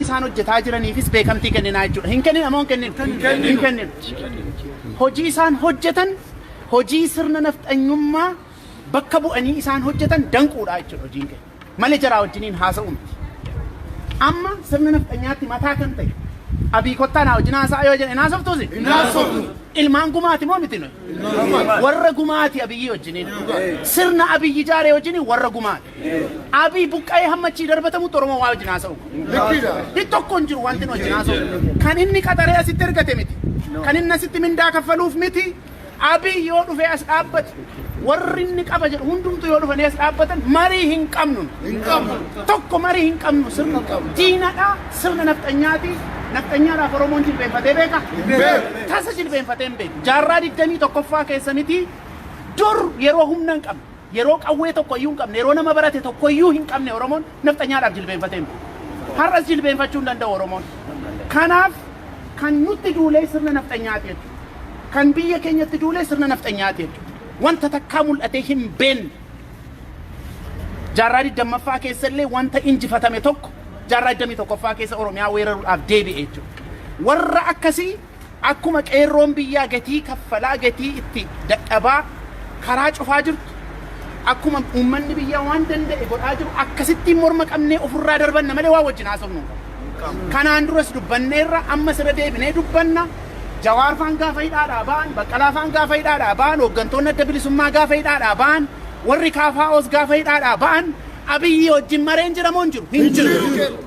isaan hojjetaa jiraniifis beekamtii kenninaa jechuudha. Hin kennin amoo hin kennin. Hojii isaan hojjetan hojii sirna nafxanyummaa bakka bu'anii isaan hojjetan danquudha jechuudha hojiin keenya. Malee jaraa wajjiniin haasa'u miti. Amma sirna nafxanyaatti mataa kan ta'e Abiy kottaa naa wajjin haasa'a yoo jedhe naasoftuusi? Ilmaan gumaati moo miti nuyi? Warra gumaati Abiyyi wajjiniin. Sirna Abiyyi ijaaree wajjiniin warra gumaati. Abiy buqqa'ee hammachii darbatamutti Oromoo waa wajjin haasa'u. Tokko hin jiru wanti nu wajjin haasa'u. Kan inni qaxaree asitti ergate miti. Kan inni asitti mindaa kaffaluuf miti. Abiy yoo dhufee as dhaabbate warri inni qaba jedhu hundumtu yoo dhufanii as dhaabbatan marii hin qabnu. Tokko marii hin qabnu sirna diinadhaa sirna nafxanyaati. Nafxanyaadhaaf Oromoon jilbeenfatee beeka? Tasa jilbeenfatee hin beeku. Jaarraa 21ffaa keessa miti dur yeroo humna hin qabne yeroo qawwee tokko iyyuu hin qabne yeroo nama barate tokko iyyuu hin qabne Oromoon nafxanyaadhaaf jilbeenfatee hin beeku. Har'as jilbeenfachuu hin danda'u Oromoon. Kanaaf kan nutti duulee sirna nafxanyaati jechuudha. Kan biyya keenyatti duulee sirna nafxanyaati jechuudha. Wanta takkaa mul'atee hin beekne. Jaarraa 20ffaa keessallee wanta injifatame tokko jaarraa 21ffaa keessa Oromiyaa weeraruudhaaf deebi'ee jechuudha. Warra akkasii akkuma qeerroon biyyaa gatii kaffalaa gatii itti dadhabaa karaa cufaa jirtu akkuma uummanni biyyaa waan danda'e godhaa jiru akkasittiin morma qabnee ofirraa darbanna malee waa wajjin haasofnu. Kanaan duras dubbanneerra ammas irra deebinee dubbanna. Jawaar faan gaafa hidhaadhaa ba'an, Baqqalaa faan gaafa hidhaadhaa ba'an, hooggantoonni adda bilisummaa gaafa hidhaadhaa ba'an, warri KFOs gaafa hidhaadhaa ba'an, Abiyyi wajjin mareen jiramoo hin jiru? Hin jiru.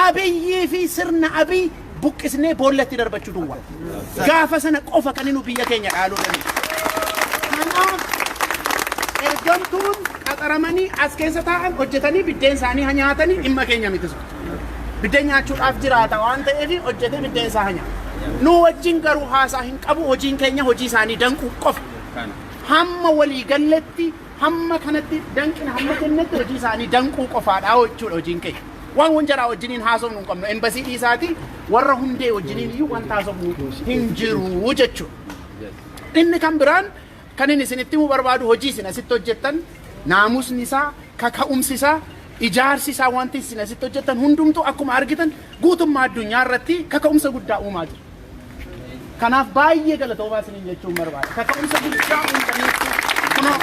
Abiyyii fi sirna Abiy buqqisnee boollatti darbachuu duwwaa. Gaafa sana qofa kan inni biyya keenya dhaaluu danda'a. Kanaaf ergamtuun qaxaramanii as keessa taa'an hojjetanii biddeen isaanii nyaatanii dhimma keenya miti sun. Biddeen nyaachuudhaaf jiraata waan ta'eef hojjetee biddeen isaa nyaata. Nu wajjin garuu haasaa hin qabu hojiin keenya hojii isaanii danquu qofa. Hamma walii galletti hamma kanatti danqina hamma kennetti hojii isaanii danquu qofaadha jechuudha hojiin keenya. Waan jaraa wajjiniin haasofnu hin qabnu embasii dhiisaati warra hundee wajjiniin iyyuu wanta haasofnu hin jiru jechuudha. Inni kan biraan kan inni isinitti himuu barbaadu hojii isin asitti hojjettan naamusni isaa kaka'umsi isaa ijaarsi isaa wanti isin asitti hojjettan hundumtuu akkuma argitan guutummaa addunyaa irratti kaka'umsa guddaa uumaa jira. Kanaaf baay'ee galatoomaa isiniin jechuun barbaada. Kaka'umsa guddaa uumtaniitti kunoo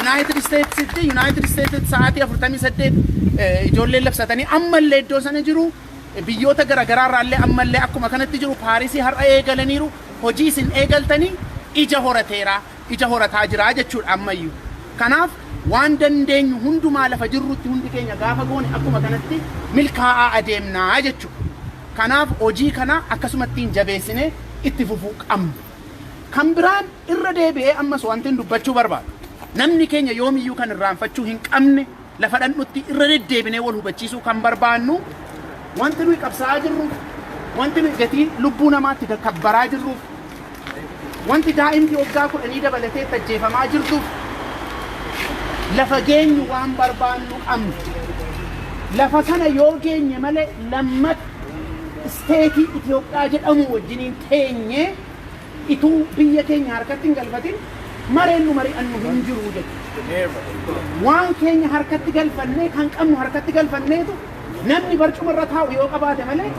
United States sa'aatii 48 ijoolleen labsatanii ammallee iddoo sana jiru biyyoota garaagaraa irraallee ammallee akkuma kanatti jiru Paarisii har'a eegalaniiru hojii isin eegaltanii ija horataa jira jechuudha ammayyuu. Kanaaf waan dandeenyu hundumaa lafa jirrutti hundi keenya gaafa goone akkuma kanatti milkaa'aa adeemnaa jechuudha. Kanaaf hojii kana akkasumattiin jabeessinee itti fufuu qabna. Kan biraan irra deebi'ee ammas wanti dubbachuu barbaadu. Namni keenya yoomiyyuu kan irraanfachuu hin qabne lafa dhandhutti irra deddeebinee wal hubachiisuu kan barbaannu wanti nuyi qabsaa'aa jirru wanti nuyi gatii lubbuu namaatti kabbaraa jirruuf wanti daa'imti waggaa 10 dabalatee ajjeefamaa jirtuuf lafa geenyu waan barbaannu qabna. Lafa sana yoo geenye malee lammata isteetii Itoophiyaa jedhamu wajjiniin teenye ituu biyya keenya harkatti hin galfatin mareen nu mari'annu hin jiru jechuudha. Waan keenya harkatti galfannee kan qabnu harkatti galfanneetu namni barcuma irra taa'u yoo qabaate malee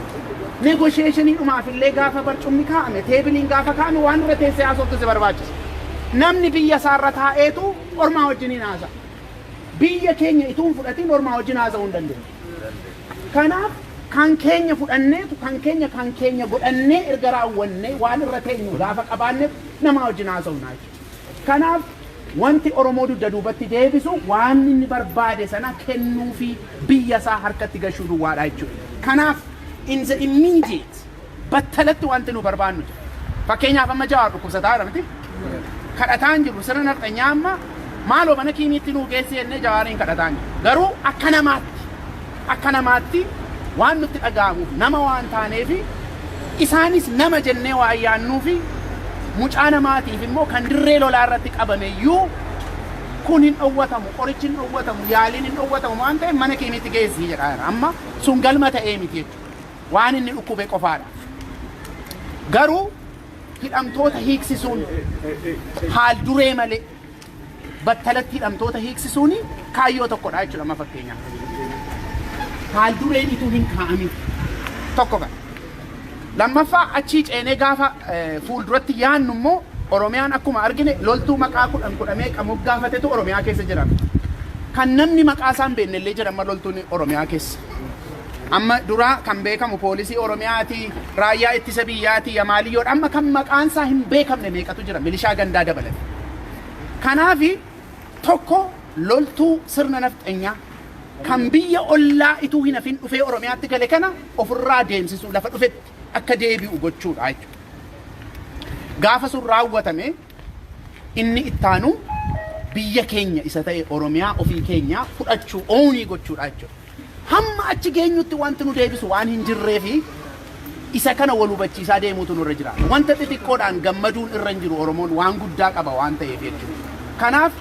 negotiationii dhumaaf illee gaafa barcumni kaa'ame teebiliin gaafa kaa'ame waan irra teessee haasoftu si barbaachisa. Namni biyya isaarra taa'eetu ormaa wajjiniin haasa'a. Biyya keenya ituun fudhatiin ormaa wajjin haasa'uu hin dandeenye. Kanaaf kan keenya fudhanneetu kan keenya godhannee erga raawwannee waan irra teenyu gaafa qabaanneef nama wajjin haasa'uu naa jechuudha. Kanaaf wanti Oromoo dugda duubatti deebisu waan inni barbaade sana kennuu fi biyya isaa harkatti galchuu duwwaadha jechuudha. Kanaaf in the immediate battalatti wanti nu barbaannu jira. Fakkeenyaaf amma Jawaar dhukkubsataa jira miti. Kadhataan jiru sirna nafxanyaa amma maaloo mana kiimiitti nuu geessi jennee Jawaariin kadhataan jiru. Garuu akka namaatti waan nutti dhaga'amuuf nama waan taaneef isaanis nama jennee waa ayyaannuu fi mucaa namaatiif immoo kan dirree lolaa irratti qabameyyuu kun hin dhowwatamu qorichi hin dhowwatamu yaaliin hin dhowwatamu waan ta'eef mana kiimiitti geessi jedha amma sun galma ta'ee miti jechuudha waan inni dhukkube qofaadha. Garuu hidhamtoota hiiksisuun haal duree malee battalatti hidhamtoota hiiksisuun kaayyoo tokkodha jechuudha amma fakkeenyaaf. Haal dureen ituu hin kaa'amin tokko kan lammaffaa achii ceenee gaafa fuulduratti yaannu immoo Oromiyaan akkuma argine loltuu maqaa kudhamee qamuuf gaafatetu Oromiyaa keessa jiran kan namni maqaa isaan beennellee jedhama loltuun Oromiyaa keessa amma dura kan beekamu poolisii Oromiyaati raayyaa ittisa biyyaati Yamaaliyyoodha amma kan maqaan isaa hin beekamne meeqatu jira milishaa gandaa dabalate kanaafi tokko loltuu sirna nafxanyaa kan biyya ollaa ituu hin hafin dhufee Oromiyaatti gale kana ofirraa deemsisuu lafa dhufetti akka deebi'u gochuudha jechuudha. Gaafa sun raawwatame inni ittaanu biyya keenya isa ta'e Oromiyaa ofii keenya fudhachuu oonii gochuudha jechuudha. Hamma achi geenyutti wanti nu deebisu waan hin jirree fi isa kana wal hubachiisaa deemuutu nurra jira. Wanta xixiqqoodhaan gammaduun irra hin jiru Oromoon waan guddaa qaba waan ta'eef jechuudha. Kanaaf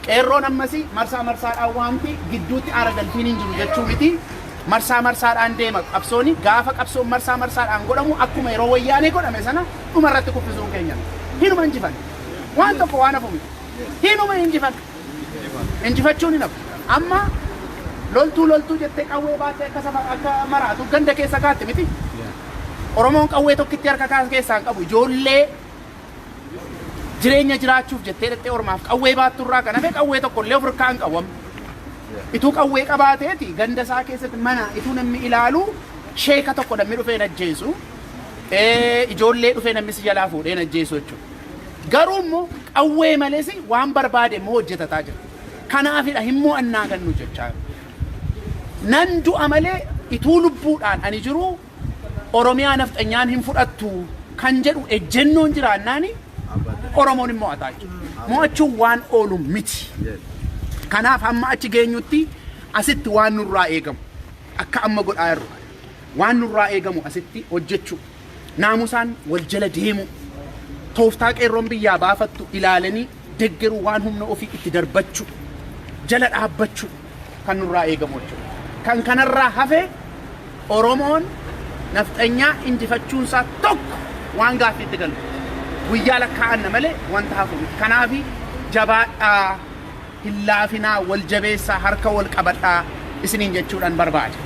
qeerroon ammasii marsaa marsaadhaan wanti gidduutti aara galfiin hin jiru jechuu miti. Marsaa marsaadhaan deema qabsooni gaafa qabsoon marsaa marsaadhaan godhamu akkuma yeroo wayyaanee godhame sana dhuma irratti kuffisuun keenya hinuma injifan waan tokko waan hafu miti hinuma injifan injifachuun hin hafu amma loltuu jettee qawwee baattee akka maraatu ganda keessa kaatti miti Oromoon qawwee tokkitti harka keessaan qabu ijoollee jireenya jiraachuuf jettee dhattee ormaaf qawwee baatturraa kan hafe qawwee tokkollee of hirkaa hin qabu Itu qawwee qabaateeti ganda isaa keessatti mana itu namni ilaalu sheeka tokko namni dhufee ajjeesu ijoollee dhufee namni si jalaa fuudhee ajjeesu jechuudha. Garuu immoo qawwee malees waan barbaade immoo hojjetataa jira. Kanaafidha himmoo annaa gannu jechaa. Nan du'a malee ituu lubbuudhaan ani jiru Oromiyaa nafxanyaan hin fudhattu kan jedhu ejjennoon jiraannaani Oromoon immoo ataa jiru. Mo'achuun waan oolu miti. Kanaaf hamma achi geenyutti asitti waan nurraa eegamu akka amma godhaa jirru waan nurraa eegamu asitti hojjechuu naamusaan wal jala deemu tooftaa qeerroon biyyaa baafattu ilaalanii deggeruu waan humna ofii itti darbachuu jala dhaabbachuu kan nurraa eegamu jechuudha. Kan kanarraa hafe Oromoon nafxanyaa injifachuunsaa tokko waan gaaffiitti galu guyyaa lakkaa'anna malee wanta hafu kanaafi jabaadhaa hillaafinaa wal jabeessaa harka wal qabadhaa isiniin jechuudhaan barbaada.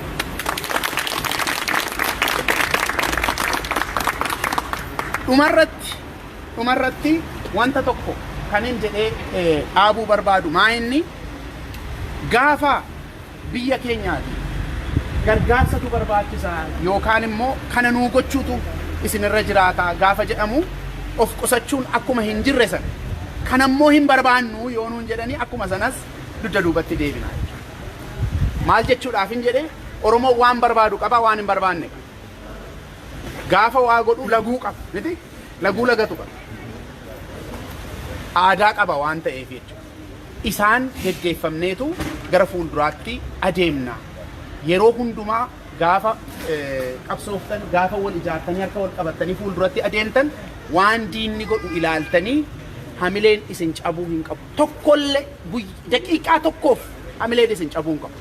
Dhumarratti wanta tokko kan hin jedhee dhaabuu barbaadu maa inni gaafa biyya keenyaati gargaarsatu barbaachisaa yookaan immoo kana nuu gochuutu isinirra jiraataa gaafa jedhamu of qusachuun akkuma hin jirre sana kanammoo hin barbaannu yoo nuun jedhanii akkuma sanas dudda duubatti deebina. Maal jechuudhaaf hin jedhee Oromoo waan barbaadu qaba waan hin barbaanne gaafa waa godhu laguu qaba miti laguu lagatu qaba aadaa qaba waan ta'eef jechuudha. Isaan geggeeffamneetu gara fuulduraatti adeemna. Yeroo hundumaa gaafa qabsooftan gaafa wal ijaartanii harka wal qabattanii fuulduratti adeemtan waan diinni godhu ilaaltanii hamileen isin cabuu hin qabu. Tokkollee daqiiqaa tokkoof hamileen isin cabuu hin qabu.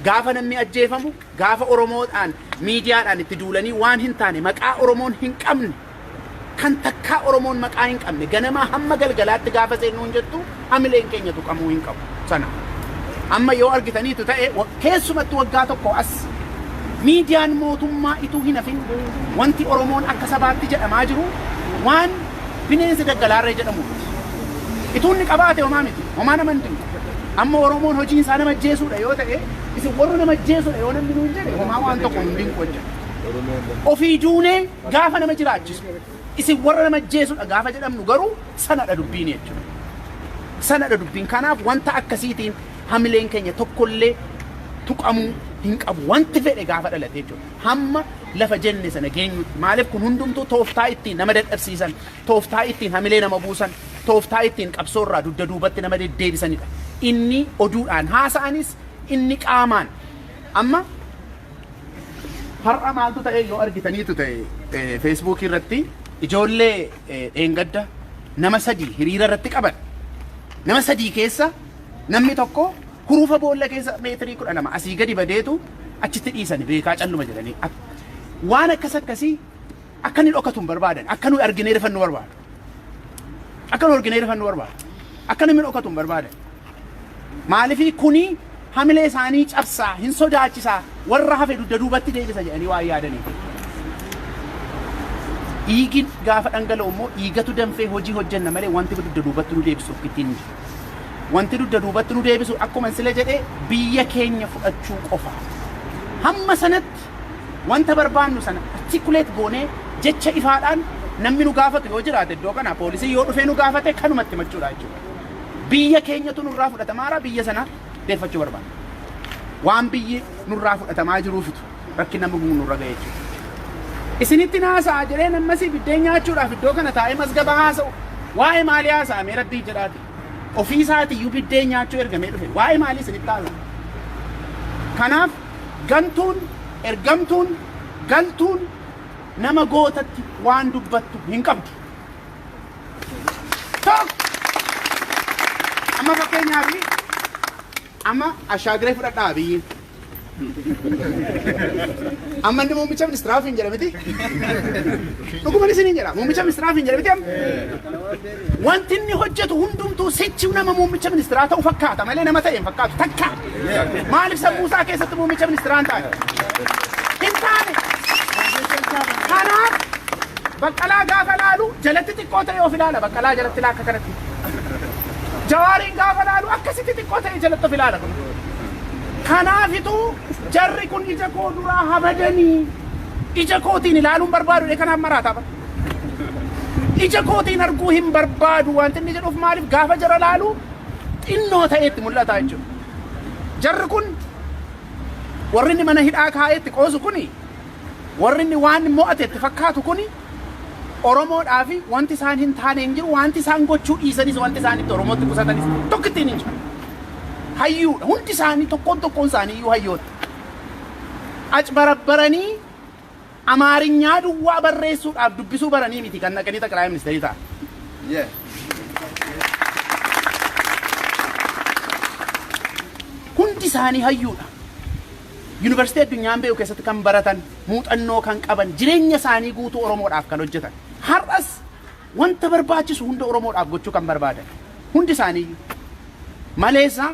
Gaafa namni ajjeefamu gaafa Oromoodhaan miidiyaadhaan itti duulanii waan hin taane maqaa Oromoon hin qabne kan takkaa Oromoon maqaa hin qabne ganamaa hamma galgalaatti gaafa seenuun jettu hamileen keenya tuqamuu hin qabu sana. Amma yoo argitaniitu ta'e keessumatti waggaa tokko as miidiyaan mootummaa ituu hin hafin wanti Oromoon akka sabaatti jedhamaa jiru waan bineensi daggalaarree jedhamu ituunni qabaate homaa miti homaa nama hin dinqu. Amma Oromoon hojiin isaa nama ajjeesuudha yoo ta'e isin warra nama ajjeesuudha yoo namni nuun jedhe homaa waan tokko hin dinqu hojjeta. Ofii juunee gaafa nama jiraachisu isin warra nama ajjeesuudha gaafa jedhamnu garuu sanadha dubbiin jechuudha. Sanadha dubbiin kanaaf wanta akkasiitiin hamileen keenya tokkollee tuqamuu hin qabu wanti fedhe gaafa dhalate jechuudha. Hamma lafa jenne sana geenyutti maaliif kun hundumtuu tooftaa ittiin nama dadhabsiisan tooftaa ittiin hamilee nama buusan tooftaa ittiin qabsoorraa dudda duubatti nama deddeebisanidha. Inni oduudhaan haasa'anis inni qaamaan amma har'a maaltu ta'e yoo argitaniitu ta'e Facebook irratti ijoollee dheengadda nama sadii hiriira irratti qaban nama sadii keessa namni tokko hurufa boolla keessa meetirii 12 asii gadi badeetu achitti dhiisani beekaa calluma jedhanii waan akkasii akka inni dhokatu hin barbaadan akka nu arginee rifannu barbaadu akka nu arginee rifannu barbaadu akka namni dhokatu hin barbaadan maaliif kuni hamilee isaanii cabsaa hin sodaachisaa warra hafe dugda duubatti deebisa jedhanii waa yaadanii. Dhiigin gaafa dhangala'u immoo dhiigatu danfee hojii hojjenna malee wanti dugda duubatti nu deebisu ittiin jiru. Wanti dugda duubatti nu deebisu akkuma sila jedhee biyya keenya fudhachuu qofa. Hamma sanatti wanta barbaannu sana articulate goonee jecha ifaadhaan namni nu gaafatu yoo jiraate iddoo kana poolisii yoo dhufee nu gaafate kanumatti machuudha jechuudha. Biyya keenyatu nurraa fudhatamaara biyya sana deeffachuu barbaanna. Waan biyyi nurraa fudhatamaa jiruufitu rakkina nurra ga'e jechuudha. Isinitti naasaa jedhee namasi biddeen nyaachuudhaaf iddoo kana taa'ee masgaba haasa'u waa'ee maalii haasa'amee rabbii jedhaati. Ofii isaatiiyyuu biddeen nyaachuu ergamee dhufe waa'ee maalii isinitti haasa'u. Kanaaf gantuun ergamtuun galtuun nama gootatti waan dubbattu hin qabdu. Amma fakkeenyaaf amma ashaagiree fudhadhaa biyyi. Amma inni muummicha ministeeraaf hin jedhamiti. Dhuguma isin hin jedha muummicha ministeeraaf hin jedhamiti amma. Wanti inni hojjetu hundumtuu sichi nama muummicha ministeeraa ta'u fakkaata malee nama ta'e hin fakkaatu takka. Maaliif sammuu isaa keessatti muummicha ministeeraa hin taane? Hin taane. Kanaaf Baqqalaa gaafa laalu jalatti xiqqoo ta'e of ilaala Baqqalaa jalatti laakka kanatti. Jawaariin gaafa laalu akkasitti xiqqoo ta'e jalatti of ilaala kun. Kanaafitu jarri kun ija koo duraa habadanii ija kootiin ilaaluun barbaadu kanaaf maraataa bara. Ija kootiin arguu hin barbaadu wanti inni jedhuuf maaliif gaafa jara laalu xinnoo ta'etti mul'ata jechuudha. Jarri kun warri inni mana hidhaa kaa'etti qoosu kuni warri inni waan mo'atetti fakkaatu kuni Oromoodhaafi wanti isaan hin taane hin jiru wanti isaan gochuu dhiisanis wanti isaan itti Oromootti qusatanis tokko ittiin hin jiru. Hayyuudha hundi isaanii tokkoon isaanii iyyuu hayyoota. Acbarabbaranii Amaarinyaa duwwaa barreessuudhaaf dubbisuu baranii miti kan naqanii xaqilaa ministeerii ta'a. Hundi isaanii hayyuudha. Yuunivarsiitii addunyaan beeku keessatti kan baratan muuxannoo kan qaban jireenya isaanii guutuu Oromoodhaaf kan hojjetan. Har'as wanta barbaachisu hunda Oromoodhaaf gochuu kan barbaadan hundi isaanii maleessa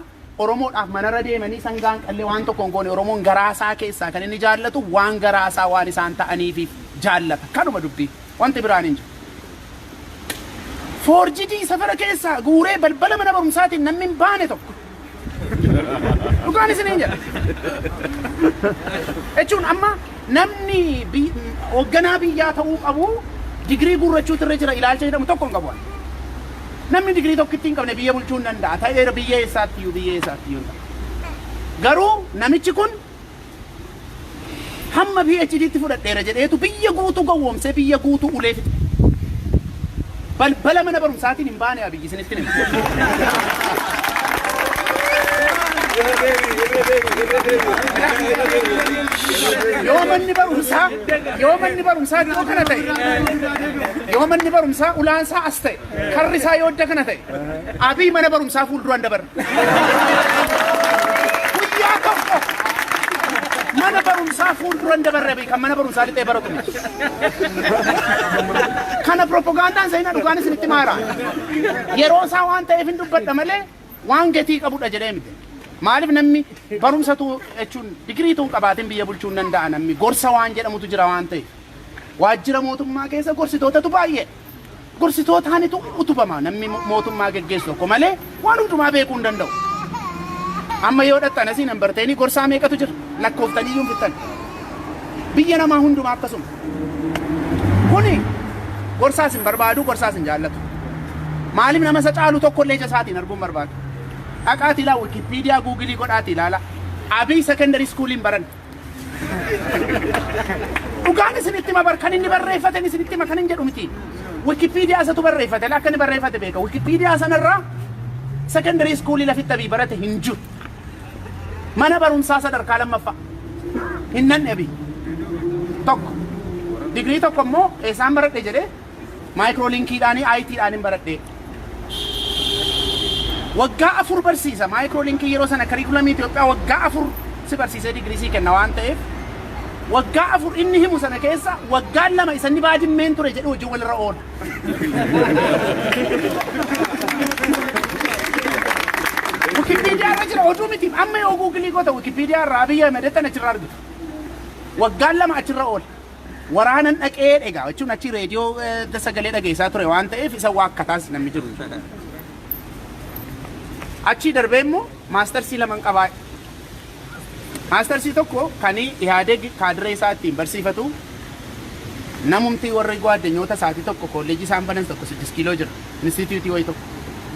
Oromoodhaaf manarra deemanii sangaan qallee waan tokkoon goone Oromoon garaasaa keessaa kan inni jaallatu waan garaasaa waan isaan ta'aniif jaallata kanuma dubbii wanti biraan hin jiru. Forjidii safara keessaa guuree balbala mana barumsaatiin namni hin baane tokko. Dhugaan isin hin jedha. Jechuun amma namni hoogganaa biyyaa ta'uu qabu digirii guurrachuutu irra jira ilaalcha jedhamu tokko hin qabu. Namni digirii tokkitti hin qabne biyya bulchuu hin danda'a. Ta'eera biyya eessaattiyyuu. Garuu namichi kun hamma PhD'tti fudhadheera jedheetu biyya guutuu gowwoomsee biyya guutuu ulee fixe. Balbala mana barumsaatiin hin baane abiyyi isinitti nima. Yoo manni barumsaa iddoo kana ta'e yoo manni barumsaa ulaansaa as ta'e karri isaa yoo adda kana ta'e Abiy mana barumsaa fuulduraan dabarra. Guyyaa tokko mana barumsaa fuulduraan dabarra kan mana barumsaa lixee baratu miti. Kana propagandaan seenaa dhugaan isinitti maara. Yeroo isaa waan ta'eef hin dubbadha malee waan gatii qabudha jedhee miti. Maaliif namni barumsatu jechuun digiriituun qabaatiin biyya bulchuu hin danda'a namni gorsa waan jedhamutu jira waan ta'eef. Waajjira mootummaa keessa gorsitootatu baay'ee. Gorsitootaanitu utubama namni mootummaa geggeessu tokko malee waan hundumaa beekuu hin danda'u. Amma yoo dhattan asiin hin barteenii gorsaa meeqatu jira lakkooftanii iyyuu hin fixan. Biyya namaa hundumaa akkasuma. Kuni gorsaas hin barbaadu gorsaas hin jaallatu. Maaliif nama isa caalu tokkollee ija isaatiin arguun barbaadu. Dhaqaati ilaa Wikipedia Google godhaati ilaala. Abiy secondary school hin baran. Dhugaan isinitti mabar kan inni barreeffatan isinitti ma kan hin jedhu miti. Wikipedia isatu barreeffate akka inni barreeffate beeka. Wikipedia sanarraa secondary school lafitti Abiy barate hin jiru. Mana barumsaa sadarkaa lammaffaa. Hin nanne Abiy. Tokko. Digrii tokko immoo eessaan baradhe jedhee maayikiroolinkiidhaanii IT-dhaan hin baradhe. Waggaa 4 barsiisa maayikiroolinki yeroo sana kariikulamii Itoophiyaa waggaa 4 si barsiisee digirii sii kenna waan ta'eef waggaa 4 inni himu sana keessa waggaa 2 isa inni baadimmeen ture jedhu hojii walirra oola. Wikipedia irra jira oduu miti amma yoo Google goota Wikipedia irraa Abiy Ahmed Ali achirraa argitu. Waggaan lama achirra oole. Waraanan dhaqee egaa jechuun achi reediyoo sagalee dhageessaa ture waan ta'eef isa waakkataas namni jiru. Achi darbee immoo maastarsii lama qabaa. Maastarsii tokko kan Ihaadeg kaadiree isaa ittiin barsiifatu namumti warri gwaaddanyoota isaatii tokko kolleejii isaan banan tokko 6 kiiloo jira. Instituutii wayii tokko.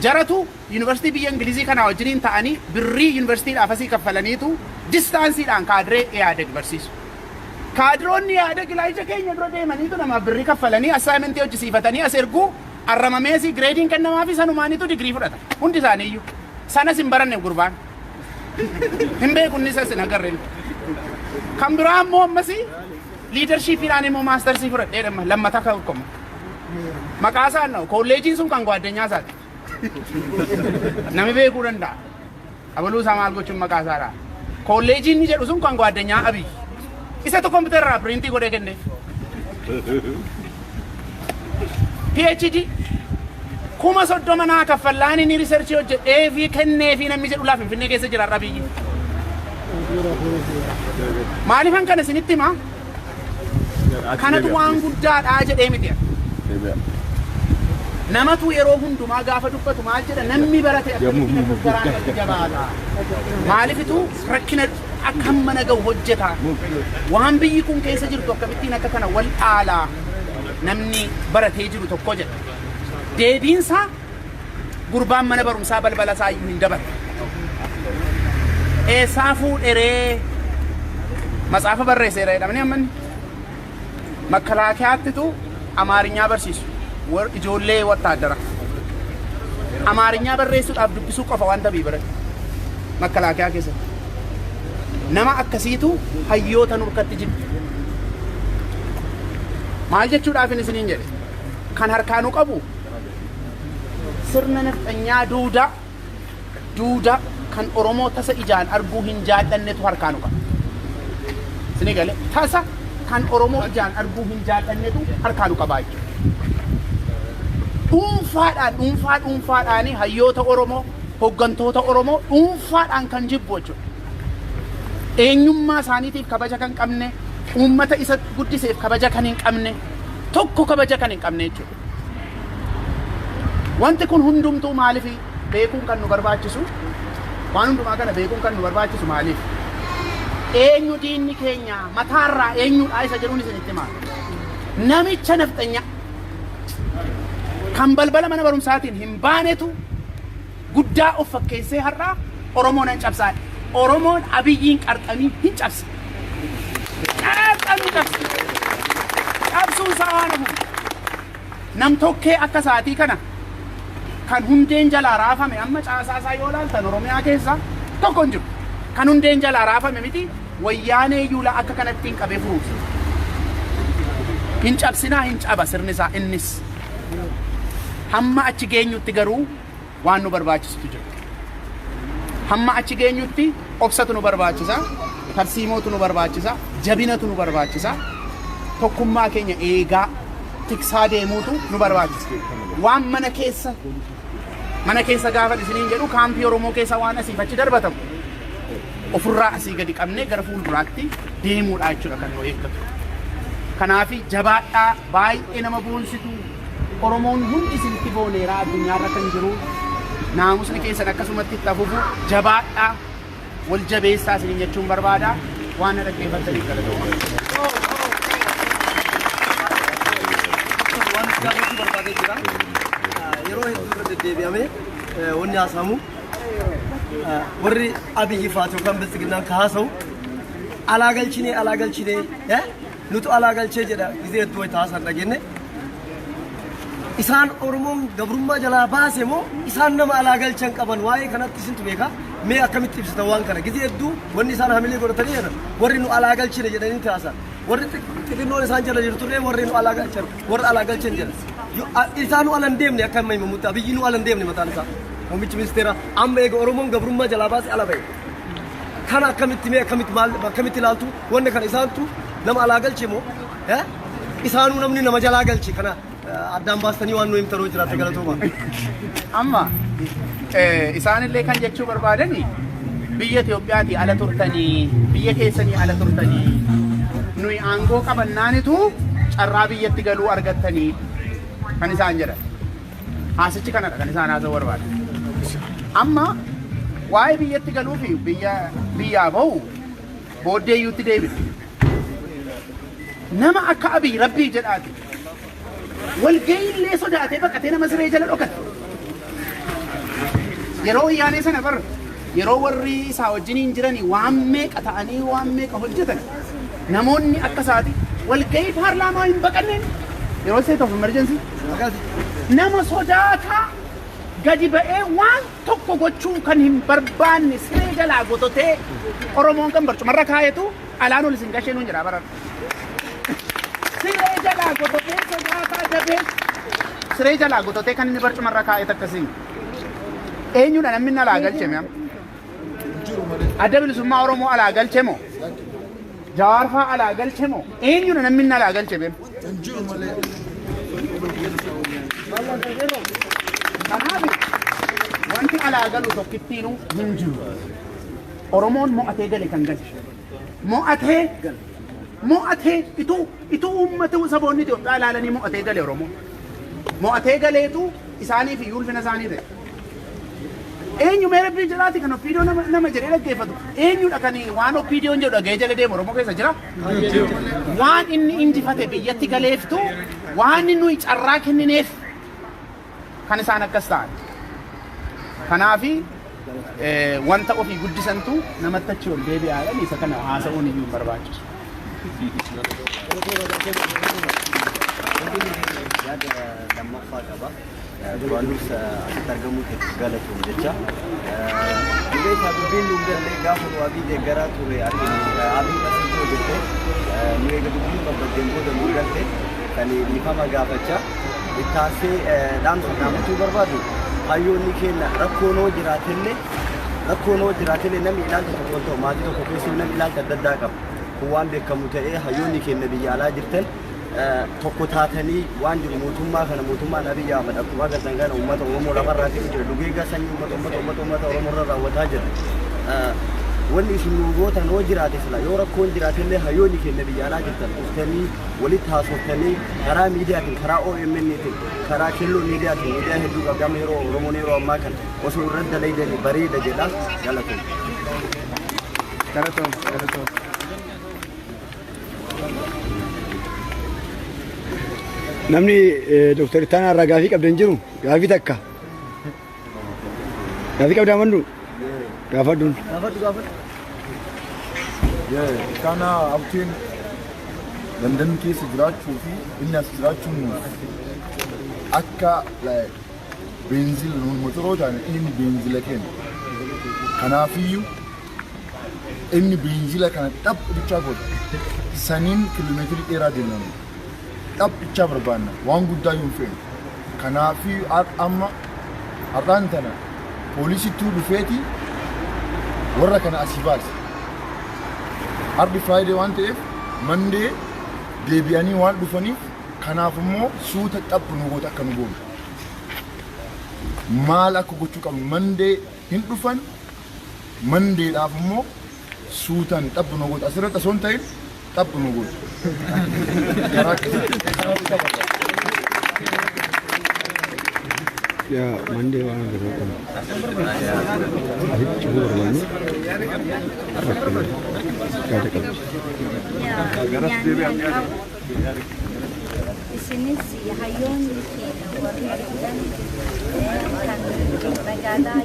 Jaratu yuunivarsiitii biyya Ingilizii kana wajjiniin ta'anii birrii yuunivarsiitiidhaaf asii kaffalaniitu distaansiidhaan kaadiree Ihaadeg barsiisu. Kaadiroonni Ihaadeg ilaalcha keenya dura deemaniitu namaaf birrii kaffalanii assaayimentii hojjisiifatanii as erguu arramameesii gireediin kennamaafi sanumaaniitu digirii fudhata. Hundi isaaniiyyuu. Sanas hin baranne gurbaan. Hin beekunni isas hin agarreen. Kan biraa immoo ammasii liidarshiipiidhaan immoo maastarsii fudhadhee lammataa ka'u. Maqaa isaan na'u kolleejiin sun kan gwaaddanyaa isaati. Nami beekuu danda'a. Abaluu isaa maal gochuun maqaa isaadha. Kolleejiin ni jedhu sun kan gwaaddanyaa Abiy. Isatu kompiitarraa piriintii godhee kenne. PhD kuma 30 naa kaffallaan inni riisarchii hojjedhee fi kennee fi namni jedhu laaf Finfinnee keessa jira Abiyyi. Maaliifan kana isinitti himaa? Kanatu waan guddaadhaa jedhee miti. Namatu yeroo hundumaa gaafa dubbatu maal jedha namni barate akkamitti garaan jabaata. Maaliifitu rakkina akka mana gahu hojjeta. Waan biyyi kun keessa jirtu akkamittiin akka kana wal dhaalaa namni baratee jiru tokko jedha. Deebiinsaa gurbaan mana barumsaa balbala isaa iyyuu hin dabarre. Eessaa fuudheree matsaafa barreesseera jedhamanii ammanni. Makalaakiyaattitu Amaarinyaa barsiisu. Ijoollee wattaadara. Amaarinyaa barreessuudhaaf dubbisuu qofa wanta barate. Makalaakiyaa keessatti. Nama akkasiitu hayyoota nurkatti jibbi. Maal jechuudhaaf inni isiniin jedhe? Kan harkaanuu qabu Sirna Nafxanyaa duuda kan Oromoo tasa ijaan arguu hin jaallannetu harkaanuu qaba. Isinii galee tasa kan Oromoo ijaan arguu hin jaallannetu harkaanuu qabaa jechuudha. Dhuunfaadhaan hayyoota Oromoo, hoggantoota Oromoo dhuunfaadhaan kan jibbu jechuudha. Eenyummaa isaaniitiif kabaja kan qabne, uummata isa guddiseef kabaja kan hin qabne, tokko kabaja kan hin qabne jechuudha. Wanti kun hundumtuu maaliif beekuun kan nu barbaachisu? Waan hundumaa kana beekuun kan nu barbaachisu maaliif? Eenyu diinni keenya mataarraa eenyudha isa jedhuun isinitti maal? Namicha Nafxanyaa kan balbala mana barumsaatiin hin baanetu guddaa of fakkeessee har'aa Oromoon hin cabsaadha. Oromoon Abiyyiin qarxanii hin cabse. Qarxanii cabse. Cabsuun isaa waan hafu. Nam-tokkee akka saatii kana kan hundeen jalaa raafame amma caasaa isaa yoo ilaaltan Oromiyaa keessa tokko hin jiru. Kan hundeen jalaa raafame miti wayyaanee yuula akka kanatti hin qabee furuuti. Hin cabsinaa hin caba sirni isaa innis. Hamma achi geenyutti garuu waan nu barbaachisutu jira. Hamma achi geenyutti obsatu nu barbaachisa, tarsiimootu nu barbaachisa, jabinatu nu barbaachisa, tokkummaa keenya eegaa tiksaa deemuutu nu barbaachisa. Waan mana keessa gaafa isiniin jedhu kaampii Oromoo keessa waan asiif achi darbatamu ofirraa asii gadi qabnee gara fuulduraatti deemuudha jechuudha kan nu eeggatu. Kanaafi jabaadhaa baay'ee nama boonsitu. Oromoon hundi isinitti booneeraa addunyaarra kan jiru. Naamusni keessan akkasumatti itti hafuufu jabaadhaa wal jabeessaa isiniin jechuun barbaada. Waan na dhaggeeffattaniif galatoomaa. Waan gaafachuu barbaadee jira. Yeroo hedduu irra deddeebi'amee wanni haasamu warri Abiyyi faatu yookaan bilisiginnaan ka haasa'u alaa galchinee nutu alaa galchee jedha gizee hedduu wayita haasan dhagenne. Isaan Oromoon gabrummaa jalaa baase moo isaan nama alaa galchan qaban waa'ee kanatti isintu beeka mee akkamitti ibsita waan kana gizee hedduu wanni isaan hamilee godhatanii jedhan warri nu alaa galchine jedhanii taasisan warri xixinnoon isaan jala jirtullee warri nu alaa galchan warri alaa galchan jedhan isaanu ala hin deemne akka himamu mutta Abiyyi nu ala hin deemne mataan isaa muummichi ministeera amma eega Oromoon gabrummaa jalaa baase ala ba'e kana akkamitti mee akkamitti ilaaltu wanni kana isaantu nama alaa galche moo isaanuu namni nama jalaa galche kana addaan baastanii waan nu himtanuu jiraate galatooma. Amma isaanillee kan jechuu barbaadani biyya Itoophiyaati ala turtanii biyya keessanii ala turtanii nuyi aangoo qabannaanitu carraa biyyatti galuu argattanii kan isaan jedhan. Haasichi kanadha kan isaan haasa'uu barbaadan. Amma waa'ee biyyatti galuu fi biyyaa bahu booddee iyyuutti deebitu. Nama akka Abiy Rabbii jedhaati. Walgahii illee sodaatee baqatee nama siree jala dhokate. Yeroo ayyaanee sana bar yeroo warri isaa wajjiniin jiranii waan meeqa ta'anii waan meeqa hojjetan namoonni akka isaati walgahii paarlaamaa hin baqanneen yeroo state of emergency nama sodaataa gadi ba'ee waan tokko gochuu kan hin barbaanne siree jalaa gototee Oromoon kan barcumarra kaayetu alaan ol isin gashee nuun jedhaa baran. Siree jalaa gototee sodaataa dabee siree jalaa gototee kan inni barcumarra kaayet akkasiin. Eenyudha namni inni alaa galche mi'a? Adda bilisummaa Oromoo alaa galche moo? Jawaar fa'aa alaa galche moo? Eenyudha namni inni alaa galche mi'a? Kanaaf wanti alaa galu tokkittiinuu hin jiru. Oromoon mo'atee gale kan galche. Mo'atee ituu uummata saboonni Itoophiyaa ilaalanii mo'atee gale Oromoo. Mo'atee galeetu isaaniif iyyuu ulfina isaanii ta'e. Eenyu mee Rabbii jiraati kan Oppiidoo nama jedhee dhaggeeffatu. Eenyudha kan waan Oppiidoon jedhu dhagee jala deemu Oromoo keessa jira. Waan inni injifate biyyatti galeeftu waan nuyi carraa kennineef kan isaan akkas ta'an. Kanaafi wanta ofii guddisantu namatti achi ol deebi'aadhaan isa kana haasa'uun iyyuu barbaachisu. Duanus tergemu galatu jecha. Juga satu bin udah lega pun Abiy negara tuh arti Abiy masih tuh gitu. Nilai kedua bapak jemput dan bukan teh. Kali di fama gabaca. Itase dan nama tuh berbadu. Ayo niken rakono jiratelle nami ilan tuh konto maju tuh profesi nami ilan terdadakap. Kuan kamu teh ayo niken nabi ala jirten. Tokko taatanii waan jiru mootummaa kana mootummaan Abiy Ahmed akkuma agartan uummata Oromoo lafarraa keessa jira dugeeggaa sanyii uummata Oromoo irra raawwataa jira. Wanni isin nu gootan yoo jiraate sila yoo rakkoon jiraatillee hayyoonni kenna biyya alaa jirtan dhuftanii walitti haasoftanii karaa miidiyaatiin karaa OMN'tiin karaa kelloo miidiyaatiin miidiyaa hedduu qabdama yeroo Oromoon yeroo ammaa kana osoo irratti dalaydanii bareeda jedha galatoom. Namni Dr. Etana irraa gaafii qabdan jiru gaafii takka. Gaafii qabdan mandu gaafadhuun. Etana Habteen London keessa jiraachuu fi inni as jiraachuun akka beenzila motorootaan inni beenzila kenna. Kanaafiyyuu inni beenzila kana dhabbichaa godha. Saniin kiiloomeetirii dheeraa deemnamu. Dhabbichaa barbaanna waan guddaa yoo fe'u kanaafi amma har'aan tana poolisiitu dhufeeti warra kana asii baase har'i Friday waan ta'eef Monday deebi'anii waan dhufaniif kanaaf immoo suuta dhabbu nu goota akka nu goonu maal akka gochuu qabnu Monday hin dhufan Mondayidhaaf immoo suutan dhabbu nu goota asirratti osoo hin ta'in dhabbu nu goota. Ya, Monday waan gurgurtan. Ahitti gurgurman. Gada qabdi. Isinis hayyoonni warri argitan kan magaalaa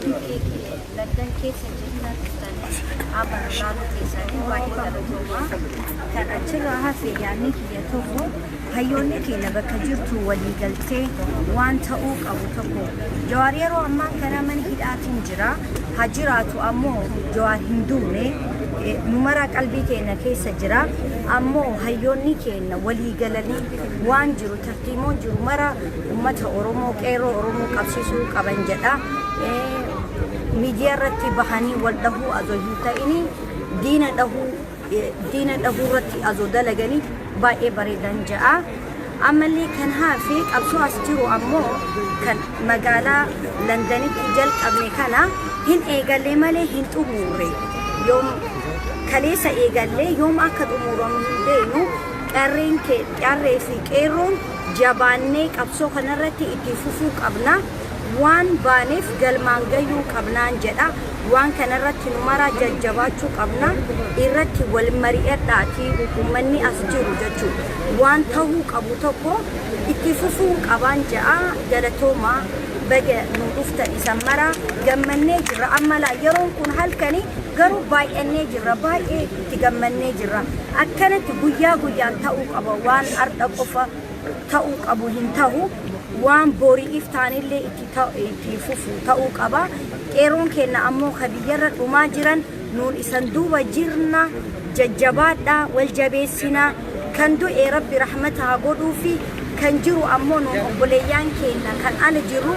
London keessa jiran amanaan keessanii baay'ee galatoomaa kan achirraa hafe yaadni kiyya tokko hayyoonni keenya bakka jirtu walii galtee waan ta'uu qabu tokko Jawaar yeroo ammaa kana mana hidhaatiin jira haa jiraatu ammoo Jawaar hin duune numara qalbii keenya keessa jira ammoo hayyoonni keenya walii galanii waan jiru tartiimoon jiru mara uummata Oromoo qeerroo Oromoo qabsiisuu qaban jedha. Miidiyaa irratti bahanii wal dhahuu azoo hin ta'ini diina dhahuu irratti azoo dalaganii baay'ee bareedan ja'a. Ammallee kan hafe qabsoo as jiru ammoo kan magaalaa Londonitti jalqabne kana hin eegallee malee hin xumurre yoom kaleessa eegallee yoom akka xumuramu hin beeknu qarree fi qeerroon jabaannee qabsoo kanarratti itti fufuu qabna waan baaneef galmaan gayyuu qabnaan jedha waan kanarratti nu mara jajjabaachuu qabna irratti wal mari'adhaatii uummanni as jiru jechuudha waan ta'uu qabu tokko itti fufuu qabaan jedha galatooma baga nu dhuftan isan mara gammannee jirra ammala yeroon kun halkanii garuu baay'annee jirra baay'ee itti gammannee jirra akkanatti guyyaa guyyaan ta'uu qaba waan arda qofa ta'uu qabu hin ta'u waan boriif taanillee itti fufu ta'uu qaba qeerroon keenya ammoo kabiyyarra dhumaa jiran nuun isan duuba jirna jajjabaadha wal jabeessina kan du'e rabbi rahmata haa godhuu fi kan jiru ammoo nuun obboleeyyaan keenya kan ala jiru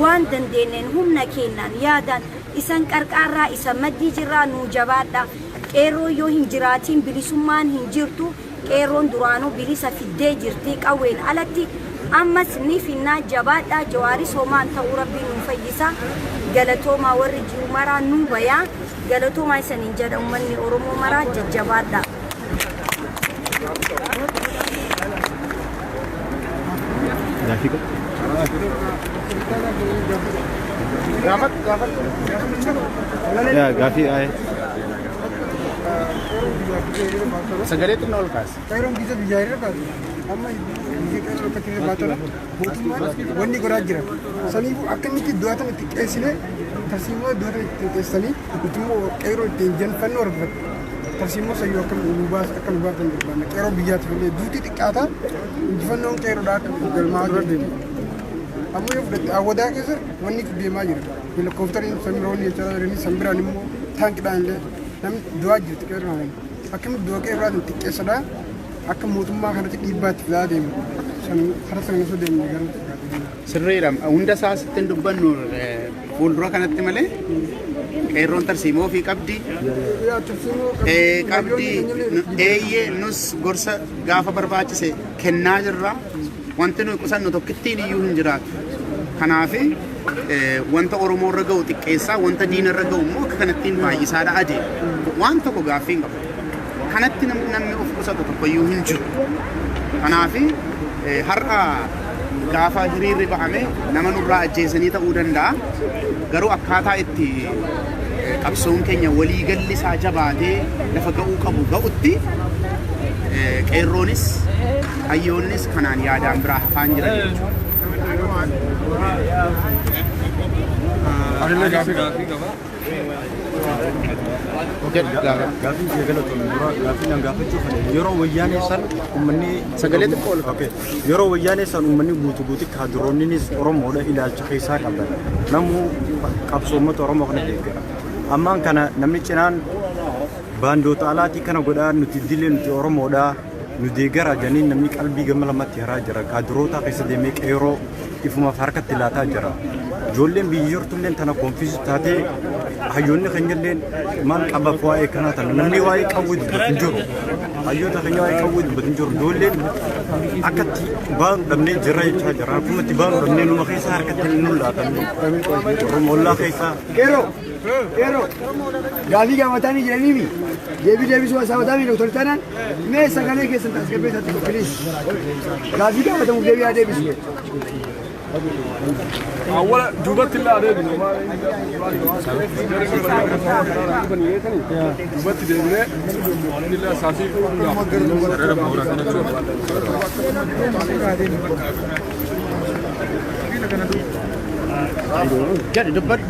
waan dandeenyeen humna keenyaan yaadaan isan qarqaarraa isa maddii jirraa nuu jabaadha qeerroo yoo hin jiraatiin bilisummaan hin jirtu qeerroon duraanuu bilisa fiddee jirti qawween alatti ammas ni finnaa jabaadha jawaaris homaan ta'uu rabbii nuu fayyisa galatoomaa warri jiru maraa nuu bayaa galatoomaa isaniin jedha uummanni Oromoo maraa jajjabaadha. Gaaffii sagalee xinnoo ol kaas. Qeerroon biyya biyyaa irra baatu amma biyya qeerroo akka irra baatudha mootummaan wanni godhaa jira saniifuu akkamitti du'aatan itti qeessine tarsiimoo du'aatan itti qeessanii immoo qeerroo ittiin janfannoo argatu tarsiimoo sayyoo akka nu baatan barbaanna qeerroo biyyaatiif illee duutii xiqqaata injifannoon qeerroodhaa akka galmaa dura deemu amma yoo fudhatte awwadaa keessa wanni deemaa jira helikooftariin samiroonni jechaa jiranii sanbiraan immoo taankiidhaan illee namni du'aa jirti qeerroo akkamitti du'a qeerrootiin xiqqeessadha akka mootummaa kanatti dhiibbaatti fidaa deemu hara sana osoo deemne gara sirriidha hunda isaa sittiin dubbannu fuuldura kanatti malee qeerroon tarsiimoo fi qabdi eeyyee nus gorsa gaafa barbaachise kennaa jirra wanti nuyi qusannu tokkittiin iyyuu hin jiraatu kanaafi wanta Oromoo irra ga'u xiqqeessaa wanta diina irra ga'u immoo akka kanattiin baay'isaadha adeemu waan tokko gaaffii hin qabu kanatti namni of qusatu tokkoyyuu hin jiru kanaafi har'a gaafa hiriirri ba'ame nama nurraa ajjeesanii ta'uu danda'a garuu akkaataa itti qabsoon keenya walii gallisaa jabaatee lafa ga'uu qabu ga'utti qeerroonis hayyoonnis kanaan yaadaan biraa hafaan jiran yeroo wayyaanee san uummanni sagalee xiqqoo yeroo wayyaanee san uummanni guutuu kaadiroonnis Oromoodha ilaalcha keessaa qaban namuu qabsoommata Oromoo kana deeggara ammaan kana namni cinaan baandoota alaatii kana godhaa nuti dilee nuti Oromoodha nu deeggara janiin namni qalbii gama lamatti haraa jira kaadiroota keessa deemee qeerroo ifumaaf harkatti laataa jira ijoolleen biyyi jirtulleen tana konfiisu taatee hayyoonni keenyalleen maal qaba waa'ee kanaa tana namni waa'ee qawwee dubbatu hin jiru hayyoota keenya waa'ee qawwee dubbatu hin jiru ijoolleen akkatti baanu dhabnee jirra jechaa jira akkuma itti baanu dhabnee numa keessaa harkatti nu laatamne Oromoollaa keessaa Qeerroo gaafii gaafataanii jiraniifi deebisuu asaabataa fi Dr. Etanaan mee sagalee keessan tasgabbeessatti qophiinis gaafii gaafatamuuf deebii deebisu. أولا جوبت الله عليه جوبت دينه الله ساسي jadi debat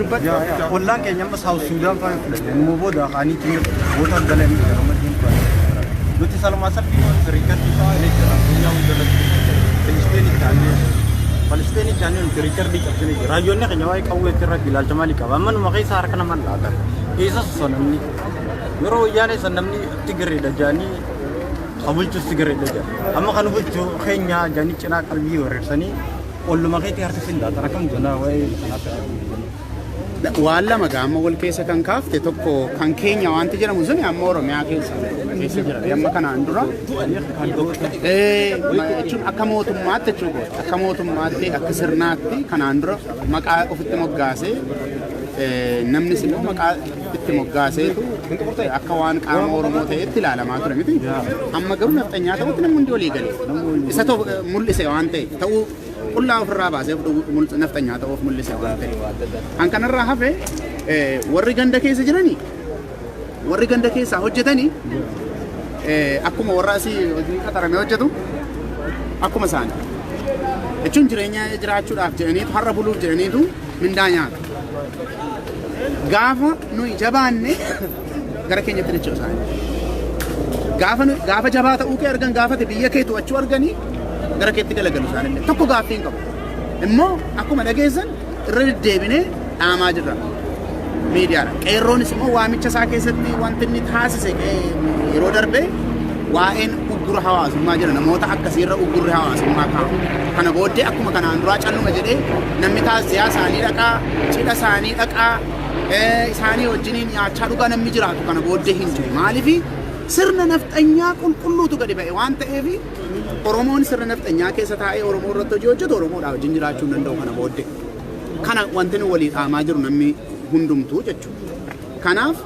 Holland kayaknya mas South Sudan kan mau bodoh kan itu bodoh dalam Luti salam asal di serikat ini punya udah Palestina jangan serikat di sini rajonnya kenyawai kau itu rakyat Jamali kawan makai sar kena man latar isa sonam ni Mero yani sonam ni tiga reda jani kabul tu tiga reda jani amma kalau bucu kayaknya jani cina kalbi orang sini Olu makai tiar tersinda terakam jana wai wala magama wal keessa kan kaafte tokko kan keenya wanti jedhamu sun amma Oromiyaa keessa jira yamma kana andura jechuun akka mootummaatti jechuudha akka mootummaatti akka sirnaatti kan andura maqaa ofitti moggaasee namni simmoo maqaa itti moggaaseetu akka waan qaama Oromoo ta'etti ilaalamaa ture miti. Amma garuu nafxanyaa ta'utti namni hundi walii galee. Isa mul'ise waan ta'e ta'uu qullaa ofirraa baasee nafxanyaa ta'uuf mul'ise waan ta'e. Kan kanarraa hafe warri ganda keessa jiranii warri ganda keessaa hojjetanii akkuma warra asii hojii qaxaramee hojjetu akkuma isaanii. Jechuun jireenya jiraachuudhaaf jedhaniitu har'a buluuf jedhaniitu mindaa nyaatu. Gaafa nuyi jabaanne gara keenyatti dacha'u isaanii. Gaafa jabaa ta'uu kee argan gaafate biyya kee to'achuu arganii gara keetti galagalu isaanii. Tokko gaaffii hin qabu. Immoo akkuma dhageessan irra deddeebinee dhaamaa jirra. Miidiyaadha. Qeerroonis immoo waamicha isaa keessatti wanti inni taasise yeroo darbee waa'een uggura hawaasummaa jira. Namoota akkasiirra uggurri hawaasummaa kaa'u. Kana booddee akkuma kanaan duraa calluma jedhee namni taasisaa isaanii dhaqaa, cidha isaanii dhaqaa, isaanii wajjiniin nyaachaa dhugaa namni jiraatu kana booddee hin jiru. Maaliif sirna nafxanyaa qulqulluutu gadi ba'e waan ta'eef Oromoon sirna nafxanyaa keessa taa'ee Oromoo irratti hojii hojjetu Oromoodhaa wajjin jiraachuu hin danda'u kana booddee. Kana wanti nu walii dhaamaa jiru namni hundumtuu jechuudha. Kanaaf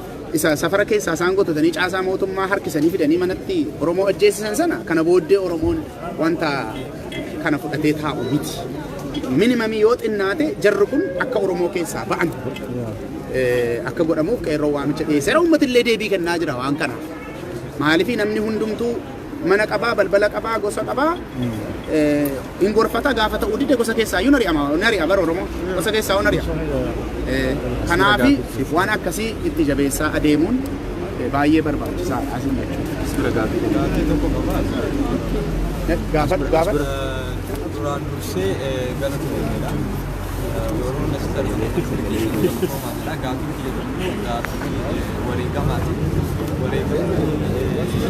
isa safara keessaa isaan gotatanii caasaa mootummaa harkisanii fidanii manatti Oromoo ajjeesisan sana kana booddee Oromoon wanta kana fudhatee taa'u miti. Minimamii yoo xinnaate jarri kun akka Oromoo keessaa ba'an akka godhamuuf qeerroo waamicha dhiyeesseera. Uummatillee deebii kennaa jira waan kanaaf. Maaliif namni hundumtuu mana qabaa, balbala qabaa, gosa qabaa hin gorfata gaafa ta'uu dide gosa keessaa iyyuu nari'a bara Oromoo gosa keessaa yoo nari'a. Kanaaf waan akkasii itti jabeessaa adeemuun baay'ee barbaachisaadha asin jechuudha. Gaafa duraan dursee galatoomedha. Yeroo nastari gaaffii wareegamaati. Wareegamni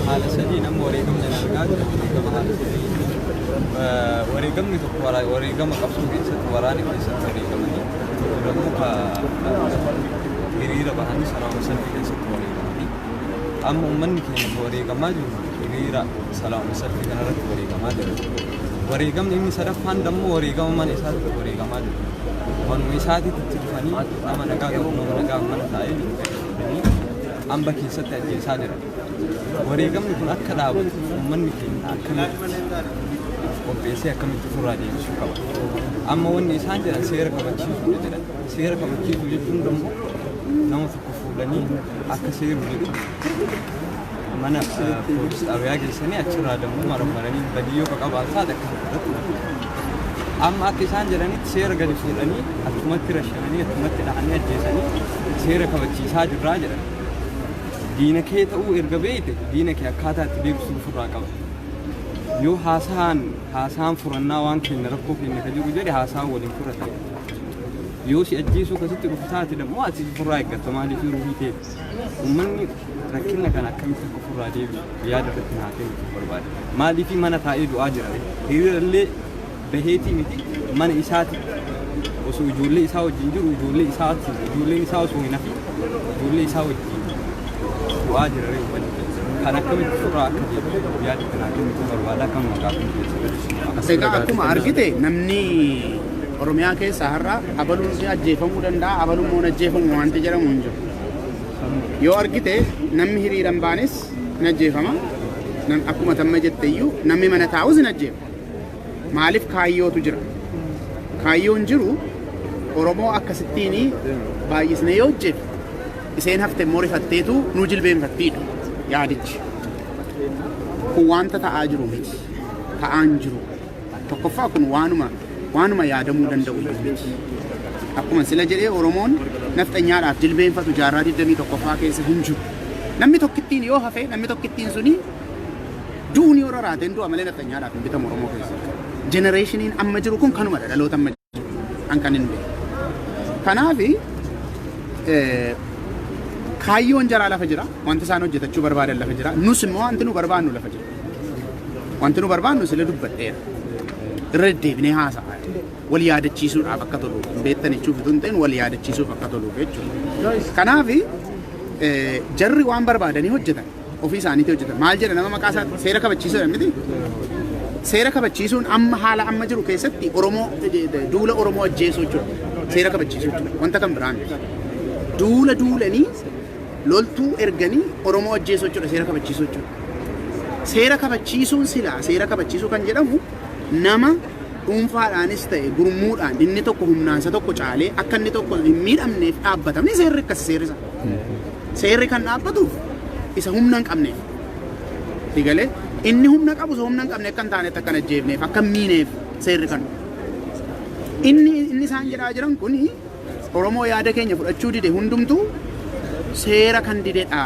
haala sadii nama wareegamni argaa jira. Wareegama haala sadii. Wareegamni tokko wareegama qabsoo keessatti waraana keessatti wareegamanii hiriira bahanii salaama salphii keessatti wareegamanii amma uummanni keenya wareegamaa jiru hiriira salaama salphii kanarratti wareegamaa jiru. Wareegamni inni sadaffaan dammoo wareegama mana isaatti wareegamaa jiru. Manuma isaatiitti itti dhufanii nama nagaa qabu nama nagaa mana taa'ee hamba keessatti ajjeesaa jira. Wareegamni kun akka dhaabatu uummanni keenya akkamitti qopheessee akkamitti ofirraa deebisuu qaba. Amma wanni isaan jedhan seera kabachiisuu jedhan. Seera kabachiisuu jechuun immoo nama tokko fuudhanii akka seeru jedhu mana poolisii xaabiyaa geessanii achirraa dammoo marmaranii badiyyoo qaqabaasaa akka fudhatu. Amma akka isaan jedhanitti seera gadi fuudhanii achumatti rashananii achumatti dhahanii ajjeesanii seera kabachiisaa jirraa jedhan. Diina kee ta'uu erga beekte diina kee akkaataa itti deebisuu ofirraa qaba. Yoo haasaan furannaa waan keenya rakkoo keenya ka jiru jedhe haasaan waliin furatan. Yoo si ajjeesuu akkasitti dhufu taate dammoo ati ofirraa eeggatta maaliif ruuhii ta'e. Uummanni rakkina kana akkamitti akka ofirraa deebisu yaada irratti naa kennu barbaada. Maaliif mana taa'ee du'aa jira. Hiriirallee baheetii miti mana isaati osoo ijoollee isaa wajjin jiru ijoolleen isaa osoo hin hafin ijoollee isaa wajjin du'aa jira uummanni. Kan akkamitti ofirraa akka deebisu yaada kanaa kennu barbaada kan maqaa kun keessa. Egaa akkuma argite namni Oromiyaa keessaa har'a abaluun si ajjeefamuu danda'a abaluun moo ajjeefamu wanti jedhamu hin jiru. Yoo argite namni hiriiran baanes hin ajjeefama. Akkuma tamma jette iyyuu namni mana taa'us hin ajjeefama. Maaliif kaayyootu jira. Kaayyoon jiru Oromoo akkasittiin baay'isnee yoo hojjetu iseen hafte immoo rifatteetu nu jilbeenfattiidha yaadichi. Kun wanta ta'aa jiru miti. Ta'aan jiru. Tokkoffaa kun waanuma yaadamuu danda'u miti. Akkuma sila jedhee Oromoon nafxanyaadhaaf jilbeenfatu jaarraa 21ffaa keessa hin jiru. Namni tokkittiin yoo hafe namni tokkittiin suni du'uun yoo raraateen du'a malee nafxanyaadhaaf hin bitamu Oromoo keessa. Generationiin amma jiru kun kanumadha dhaloota amma jiru kan hin beeku. Kanaaf kaayyoon jaraa lafa jira wanti isaan hojjetachuu barbaadan lafa jira nus immoo wanti nu barbaannu lafa jira. Wanti nu barbaannu sila dubbadheera. Irra deddeebinee haasa'a. Wal yaadachiisuudhaaf akka tolu beektan jechuuf utuu hin ta'in wal yaadachiisuuf akka toluuf jechuudha. Kanaaf jarri waan barbaadanii hojjetan ofii isaaniitii hojjetan maal jedha nama maqaa isaa seera kabachiisuu miti. Seera kabachiisuun amma haala amma jiru keessatti Oromoo duula Oromoo ajjeesuu jechuudha. Seera kabachiisuu jechuudha. Wanta kan biraan duulanii loltuu erganii Oromoo ajjeesuu jechuudha seera kabachiisuu jechuudha. Seera kabachiisuun silaa seera kabachiisuu kan jedhamu nama dhuunfaadhaanis ta'e gurmuudhaan inni tokko humnaansa tokko caalee akka inni tokko hin miidhamneef dhaabbatamni seerri akkasi seerrisa. Seerri kan dhaabbatuuf isa humna hin qabneef. Digalee inni humna qabu isa humna hin qabne akka hin taanetti akka hin ajjeefneef akka hin miineef seerri kan. Inni isaan jedhaa jiran kun Oromoo yaada keenya fudhachuu dide hundumtuu seera kan didedha.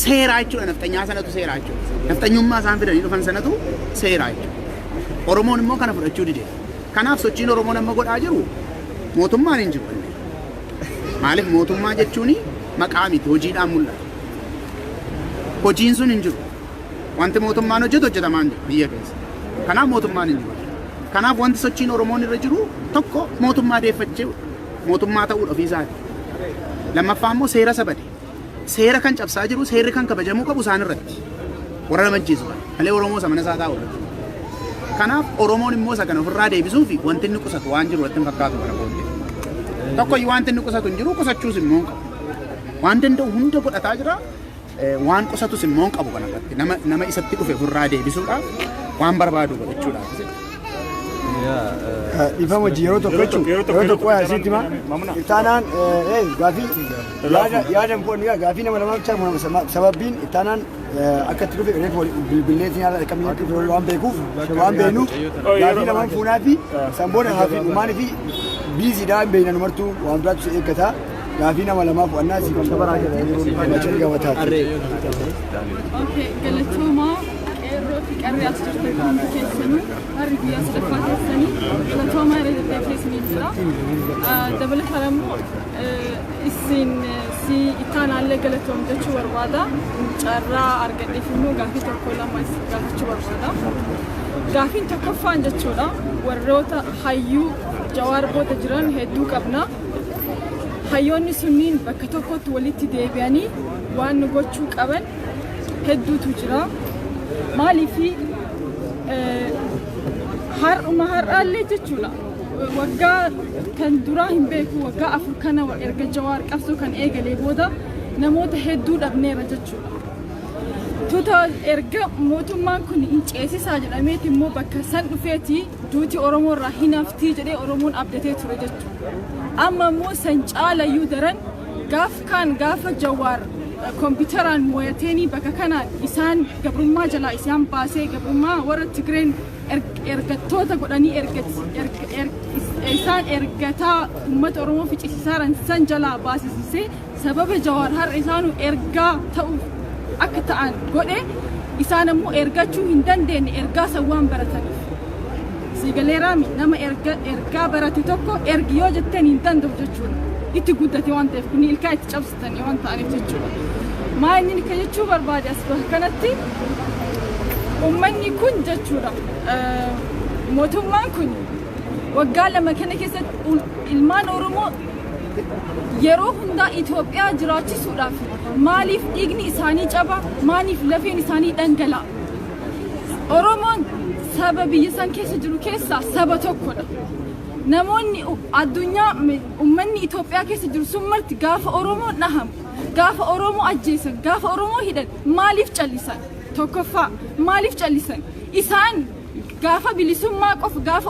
Seeraa jechuudha nafxanyaa sanatu seeraa jechuudha. Nafxanyummaa isaan fidanii dhufan sanatu seeraa jechuudha. Oromoon immoo kana fudhachuu dide. Kanaaf sochiin Oromoon amma godhaa jiru mootummaan hin jiru. Maaliif mootummaa jechuun maqaa miti hojiidhaan mul'ata. Hojiin sun hin jiru. Wanti mootummaan hojjetu hojjetamaan jiru biyya keessa. Kanaaf mootummaan hin jiru. Kanaaf wanti sochiin Oromoon irra jiru tokko mootummaa deeffachuu mootummaa ta'uu ofiisaati. Lammaffaa immoo seera sabade. Seera kan cabsaa jiru seerri kan kabajamuu qabu isaan irratti. Warra nama ajjeesu malee Oromoo isa mana isaa taa'u. Kanaaf Oromoon immoo isa kana ofirraa deebisuu fi wanti inni qusatu waan jiru irratti hin fakkaatu kana booddee. Tokkoyyuu wanti inni qusatu hin jiru qusachuus immoo hin qabu. Waan danda'u hunda godhataa jira waan qusatus immoo hin qabu kana irratti nama isatti dhufe ofirraa deebisuudhaaf waan barbaadu godhachuudhaaf. Ifama yeroo tokko asitti ma Etanaan gaafii nama lama sababiin Etanaan akka itti dhufe bilbileetiin haala akkamitti waan beekuuf waan beenuuf gaafii nama fuunaa fi samboona hafi umaanii fi biiziidhaan beeynan martuu waan biraatu si eeggata gaafii nama lamaaf wannaa si kan tabaraa jedhanii gabataa. Galatooma qeerroofi qarree as jirtu hundi keessanuu harri guyyaa sadaffaa keessanii galatooma irra deddeebi'ee keessanii jira. Dabalataan immoo isin si Itaanaallee galatoom jechuu barbaada. Carraa argadheef immoo gaafii tokko lama gaafachuu barbaada. Gaafiin tokkoffaan jechuudha warroota hayyuu Jawaar booda jiran hedduu qabna. Hayyoonni sunniin bakka tokkotti walitti deebi'anii waan nu gochuu qaban hedduutu jira. Maaliifi har'aallee jechuudha waggaa kan duraa hin beeku waggaa 4 kana erga Jawaar qabsoo kan eegalee booda namoota hedduu dhabneera jechuudha. Tuuta erga mootummaan kun hin ceesisaa jedhameeti immoo bakka san dhufeeti duuti Oromoo irraa hin haftii jedhee Oromoon abdatee ture jechuudha. Amma immoo san caalayyuu daran gaafa Jawaar kompiitaraan mo'ateenii bakka kanaan isaan gabrummaa jalaa isaan baasee gabrummaa warra Tigreen ergattoota godhanii isaan ergataa uummata Oromoo ficcisiisaaran san jalaa baasisisee sababa Jawaar har'a isaanu ergaa ta'uuf akka ta'an godhe isaan immoo ergachuu hin dandeenye ergaa san waan barataniif. Sigaleeraami nama ergaa barate tokko ergi yoo jetteen hin danda'u jechuudha. Itti guddate waan ta'eef kun ilkaa itti cabsitanii waan ta'aniif jechuudha. Maal inni ka jechuu barbaade as bakka kanatti uummanni kun jechuudha mootummaan kun waggaa lama kana keessatti ilmaan Oromoo yeroo hundaa Itoophiyaa jiraachisuudhaaf maaliif dhiigni isaanii caba maaliif lafeen isaanii dhangala'a. Oromoon saba biyya san keessa jiru keessaa saba tokkodha. Namoonni addunyaa uummanni Itoophiyaa keessa jiru sun marti gaafa Oromoo dhahamu gaafa Oromoo ajjeesan gaafa Oromoo hidhan maaliif callisan tokkoffaa maaliif callisan isaan gaafa bilisummaa qofa gaafa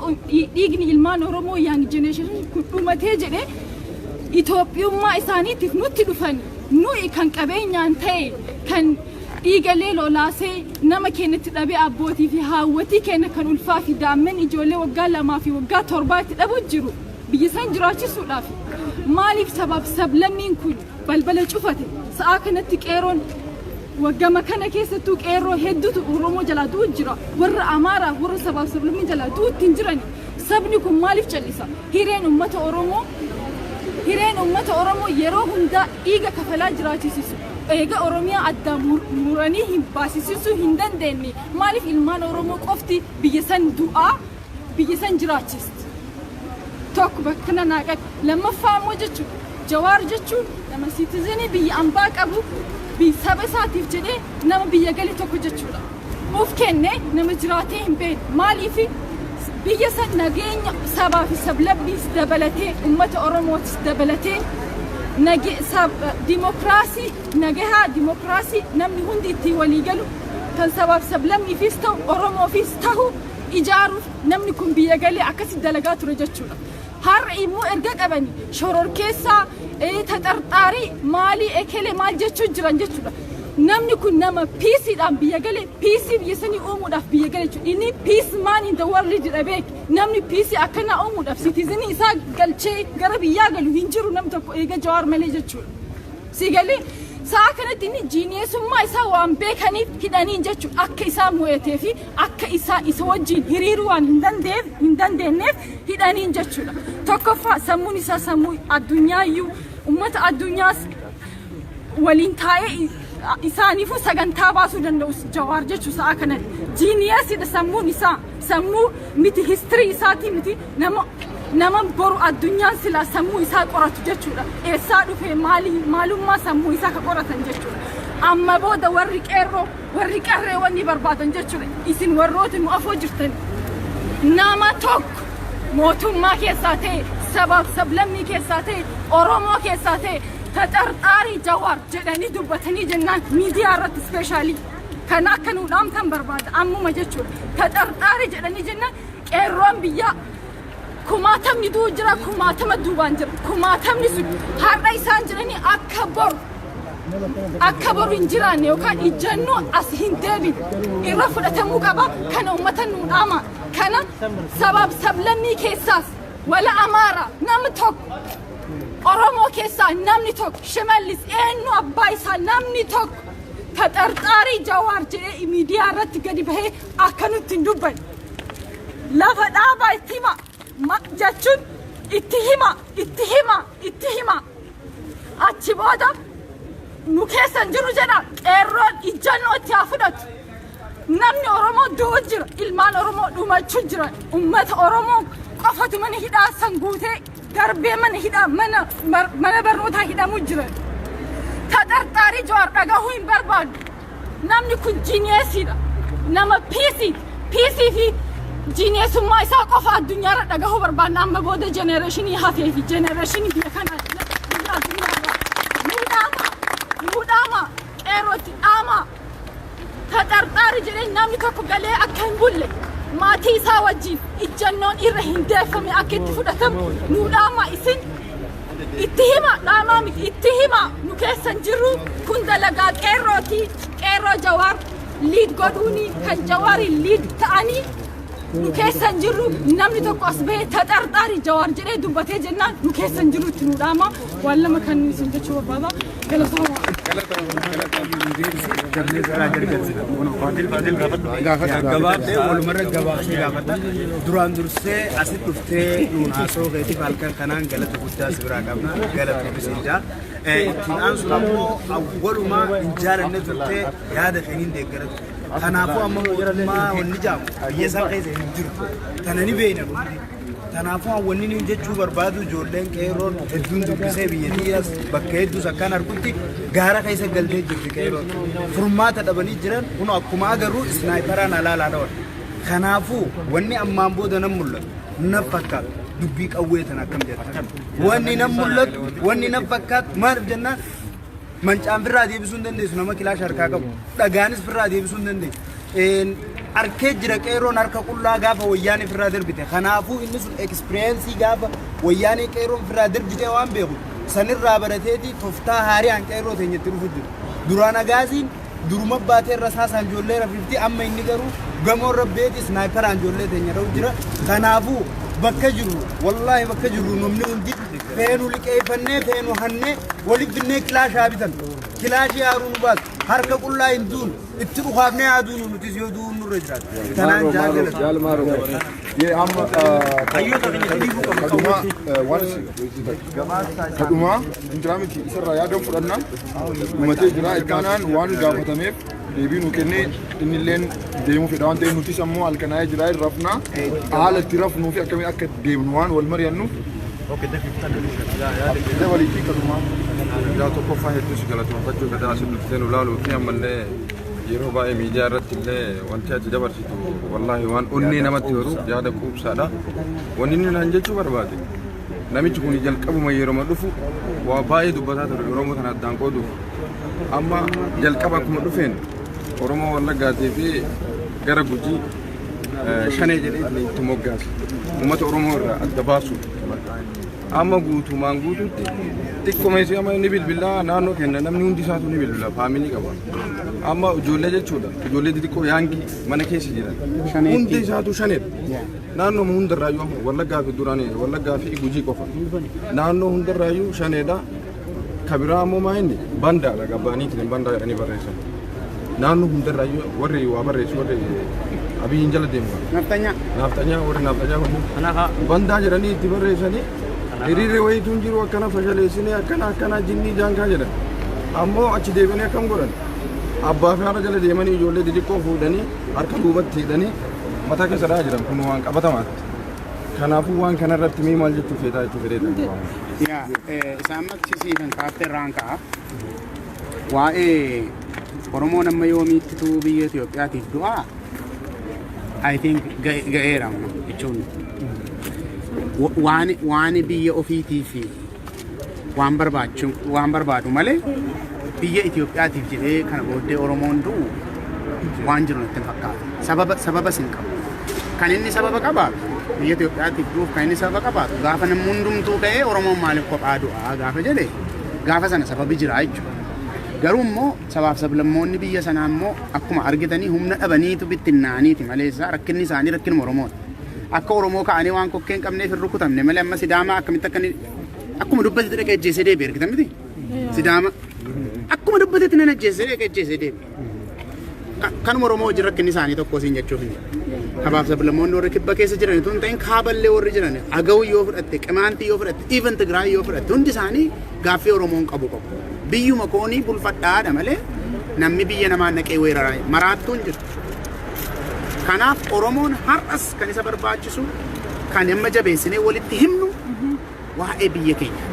dhiigni ilmaan Oromoo young generation kun dhumatee jedhee Itoophiyummaa isaaniitiif nutti dhufan nuyi kan qabeenyaan ta'e kan dhiigalee lolaasee nama keenyatti dhabee abbootii fi haawwatii keenya kan ulfaa fi daa'imman ijoollee waggaa 2 fi waggaa 7 itti dhabu jiru biyya san jiraachisuudhaaf maaliif sablammiin kun balbala cufate sa'a kanatti qeeroon waggama kana keessattuu qeeroo hedduutu Oromoo jalaa du'u jira warra Amaaraa warra sabaaf sablammii jalaa du'utti hin jiran sabni kun maaliif callisa hireen uummata Oromoo yeroo hundaa dhiiga kafalaa jiraachisisu eega Oromiyaa adda muranii hin baasisisuu hin dandeenye maaliif ilmaan Oromoo qofti biyya san du'aa biyya san jiraachisti tokko bakka kana naaqaq lammaffaa immoo jechuudha Jawaar jechuun nama citizenii biyya ambaa qabu biyya saba isaatiif jedhee nama biyya galii tokko jechuudha of kennee nama jiraatee hin beekne maaliif biyya san nageenya sabaa fi sablammiis dabalatee uummata Oromootis dabalatee ديمقراطي نجاها ديمقراطي نمني هندي تي وليجلو كان سبب سبلمي فيستو أورمو فيستو إيجارو نمني كم بيجالي عكس الدلجات رجتشونا هر إيمو إرجع أبني شرور كيسا تترطاري مالي أكله مال جتشو جران جتشونا نمني كن نما بيسي دام بيجالي بيسي بيسني أمو داف بيجالي إني بيس مان إن دوار لي جرابك نمني بيسي أكنا أمو داف سيتيزني إسا قال شيء قرب ياجلو هنجرو نمتكو إيجا جوار مالي جتشونا سيجالي ساكنت إني جينيس ما إسا وام بيكاني كداني جتشو أك إسا مويته في أك إسا وجين هريروان هندن دينف كداني جتشونا تكفى سموني إسا سموي الدنيا يو أمة الدنيا ولين تاي إساني فو سجنتا باسو دندوس جوار جتشو ساكنت جينيس إذا سمون إسا سمو متي هيستوري إساتي متي نما برو الدنيا سلا سمو إسا قرات جتشونا إسادو في معلوم ما سمو إسا قرات جتشونا أما بودا وريك إيرو واني بربادن جتشونا إسين وروت مؤفو جرتن نما توك موتون ما كيساتي سبب سبلمي كيساتي أورومو كيساتي تترطاري جوار جدني دبتني جنان ميديا رت سبيشالي كانوا نام تن برباد أمو ما جتشونا تترطاري جدني جنان إيروان بيا كماتم ندو جرا كماتم دوبان جرا كماتم نسود هر رئيسان جراني أكبر إنجراني وكان إجنو أسهين دابي إرفض تموكبا كان أمتن نوراما كان سبب سبلني كيساس ولا أمارة نمتوك أورمو كيسا نمنتوك شماليس إنو أبايسا نمنتوك تترطاري جوار جري ميديا رت قدي بهي أكنو تندوبن لا فدابا اتما ما جاتشون اتهما أتشبودا مكيسن جرو جنا إيرون إجانو اتيافدت نمني أورمو دوجر إلمان أورمو دوما تشجر أمة أورمو قفت من هدا سنغوتي دربي من هدا من برنوتا هدا مجر تدرطاري جوار رغاهوين برباد نمني كن جينيسي نما بيسي في جينيس ما يساق في الدنيا رجعه بربان أما بود جنريشني هافي في جنريشني هي كانت موداما إيروتي أما تدرطاري جرين نامي كوكو قالي أكن بولي ما تيسا وجيب الجنون إرهين دافمي أكيد فدتم موداما إسن اتهما نكسن جرو كن دلقات إيرو جوار ليد قدوني كان جواري ليد تاني نكسن جرو نمني توكو أصبح تدرطاري جوار جري دبته جنان نكسن جرو تنوداما ولا ما كان نسنجد شو بابا كلا سوا gabaabdee walumarra gabaabsee gaafata duraan dursee asitti dhuftee nuun haasoo keetiif halkan kanaan galata guddaa si biraa qabna galata bisinjaa ittiin aansun ammoo awwalumaa hin jaalanne turtee yaada keeniin deeggaratu kanaafuu amma mootummaa wanni jaamu biyya isaa keessa hin jiru tana ni beeyna dhundi kanaafuu wanni ni jechuu barbaadu ijoolleen qeerroon hedduun dubbisee biyyattiis bakka hedduus akkaan argutti gaara keessa galtee jirti qeerroon furmaata dhabanii jiran kun akkuma agarru isnaayiparaan alaalaa dhawan kanaafuu wanni ammaan booda nan mul'atu nan fakkaatu dubbii qawwee tan akkam jedhan wanni nan mul'atu wanni nan fakkaatu maaliif jennaan mancaan birraa deebisuu hin dandeessu nama kilaash harkaa qabu dhagaanis birraa deebisuu hin dandeessu arkee jira qeerroon harka qullaa gaafa wayyaanii firraa darbite kanaafuu inni sun ekspiriyeensii gaafa wayyaanii qeerroon firraa darbite waan beeku sanirraa barateeti toftaa haariyaan qeerroo teenyatti dhufu jiru duraan agaasiin duruma baatee rasaasaan ijoollee rafifti amma inni garuu gamoon rabbeeti snaayiparaan ijoollee teenya dha'u jira kanaafuu bakka jiru wallaahi bakka jiru namni hundi feenu liqeeffannee feenu hannee waliif binnee kilaashaa bitan kilaashii haaruu nu baatu harka qullaa hin duun itti dhufaafnee haaduu nutis yoo duun nurra jiraatu kanaan jaalala kadhuma injiraamiti isarraa yaadan fudhannaa dhumatee jira Etaanaan waan gaafatameef deebii nu kennee innilleen deemuu fedha waan ta'eef nutis ammoo halkanaa'ee jira rafnaa haala itti rafnuu fi akkamiin akka deemnu waan wal mari'annuuf waliitii kadhuma yaa tokkoffaa hedduu si galateeffachuu fedha asin dhuftee nu laaluu fi ammallee yeroo baay'ee miidiyaa irratti illee wanti ati dabarsitu wallaahi waan onnee namatti horu yaada quubsaadha wanni inni naan jechuu barbaade namichi kun jalqabuma yeroo dhufu waa baay'ee dubbataa ture Oromoo kana addaan qooduuf amma jalqaba akkuma dhufeen Oromoo Wallaggaatii fi gara Gujii shanee jedhee itti moggaase uummata Oromoo irraa adda baasu amma guutumaan guutuutti xiqqoomeessi amma ni bilbilaa naannoo kenna namni hundi isaatu ni bilbila faamilii qaba amma ijoollee jechuudha ijoollee xixiqqoo yaangii mana keessa jiran hundi isaatu shaneedha naannoo hundarraayyuu Wallaggaa fi duraanii Wallaggaa fi Gujii qofa naannoo hundarraayyuu shaneedha kabiraa ammoo maayinni bandaadha gabbaaniitiin bandaa jedhanii barreessan naannoo hundarraayyuu warri waa barreessu warri Abiyyiin jala deemu nafxanyaa warri nafxanyaa kun bandaa jedhanii itti barreessanii hiriirri wayituun jiru akkana fashaleessinee akkana jinnii jaankaa jedhan ammoo achi deebiinee akkam godhan abbaa fi haadha jala deemanii ijoollee xixiqqoo fuudhanii harka duubatti hidhanii mataa keessa dhaa jiran kun waan qabatamaatti kanaafuu waan kanarratti mee maal jechuu feetaa jechuu fedheeta isaan maksisiifan kaaftee irraan ka'a waa'ee Oromoon amma yoomiittituu biyya Itoophiyaatiif du'aa I think ga'eera jechuun waan biyya ofiitii fi waan barbaadu malee biyya Itoophiyaatiif jedhee kana booddee Oromoon du'u waan jiru natti fakkaata sababa sin qabu kan inni sababa qabaatu biyya Itoophiyaatiif du'uuf kan inni sababa qabaatu gaafa namni hundumtuu ka'ee Oromoon maaliif kophaa du'aa gaafa jedhe gaafa sana sababi jira jechuudha garuu immoo sabaaf sablammoonni biyya sanaa immoo akkuma argitanii humna dhabaniitu bittinnaaniiti malee rakkinni isaanii rakkinuma Oromooti akka Oromoo ka'anii waan kokkeen qabneef hin rukutamne malee amma Sidaamaa akkamitti akkuma dubbatetti dhaqee ajjeesee deebi'e argitan miti Sidaama akkuma dubbatetti nan ajjeesee dhaqee ajjeesee deebi'e kanuma Oromoo wajjin rakkinni isaanii tokko siin jechuuf hin sabaaf sablammoonni warri kibba keessa jiran tun ta'in kaaballee warri jiran Agawii yoo fudhatte Qimaantii yoo fudhatte Even Tigraay yoo fudhatte hundi isaanii gaaffii Oromoon qabu biyyuma koonii bulfadhaadha malee namni biyya namaa naqee weeraraa maraattuun jirtu. Kanaaf Oromoon har'as kan isa barbaachisu kan amma jabeessinee walitti himnu waa'ee biyya keenya.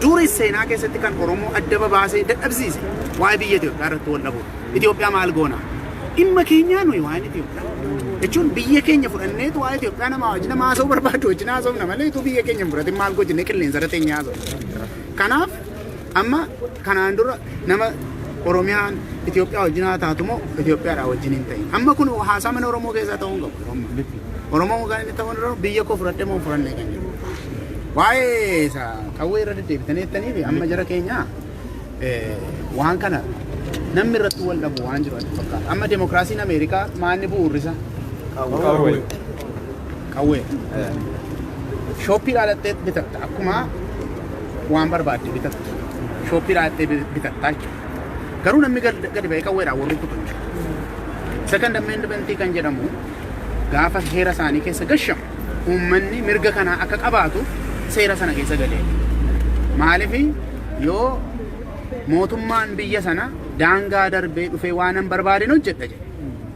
Durii seenaa keessatti kan Oromoo adda babaasee dadhabsiise waa'ee biyya Itoophiyaa irratti wal dhabuudha. Itoophiyaa maal goona? Dhimma keenyaa nuyi waa'ee Itoophiyaa. Jechuun biyya keenya fudhanneetu waa'ee Itoophiyaa nama wajjin haasa'uu barbaadu wajjin haasa'uuna malee utuu biyya keenya fudhatin maal gochine qilleensa irratti hin haasa'u. Kanaaf amma kanaan dura nama Oromiyaan Itoophiyaa wajjin haa taatu moo Itoophiyaadhaa wajjin hin ta'in. Amma kun haasaa mana Oromoo keessaa ta'uu hin qabu. Oromoo kan inni ta'uu hin biyya koo fudhadhe moo fudhanne kan jedhu. Waa'ee isa qawwee irra deddeebitanii jettanii fi amma jara keenyaa waan kana namni irratti wal dhabu waan jiru fakkaata. Amma demokiraasiin Ameerikaa maanni bu'uurrisa? Qawwee. Shooppii dhaadhattee bitatta akkuma waan barbaadde bitatta. Shooppii dhaadhattee bitatta jechuudha. Garuu namni gadi ba'ee qawweedhaan warri kutu hin jiru. Second Amendment kan jedhamu gaafa seera isaanii keessa gashamu uummanni mirga kanaa akka qabaatu seera sana keessa galee. Maaliif yoo mootummaan biyya sana daangaa darbee dhufee waan hin barbaadin hojjedha jedhe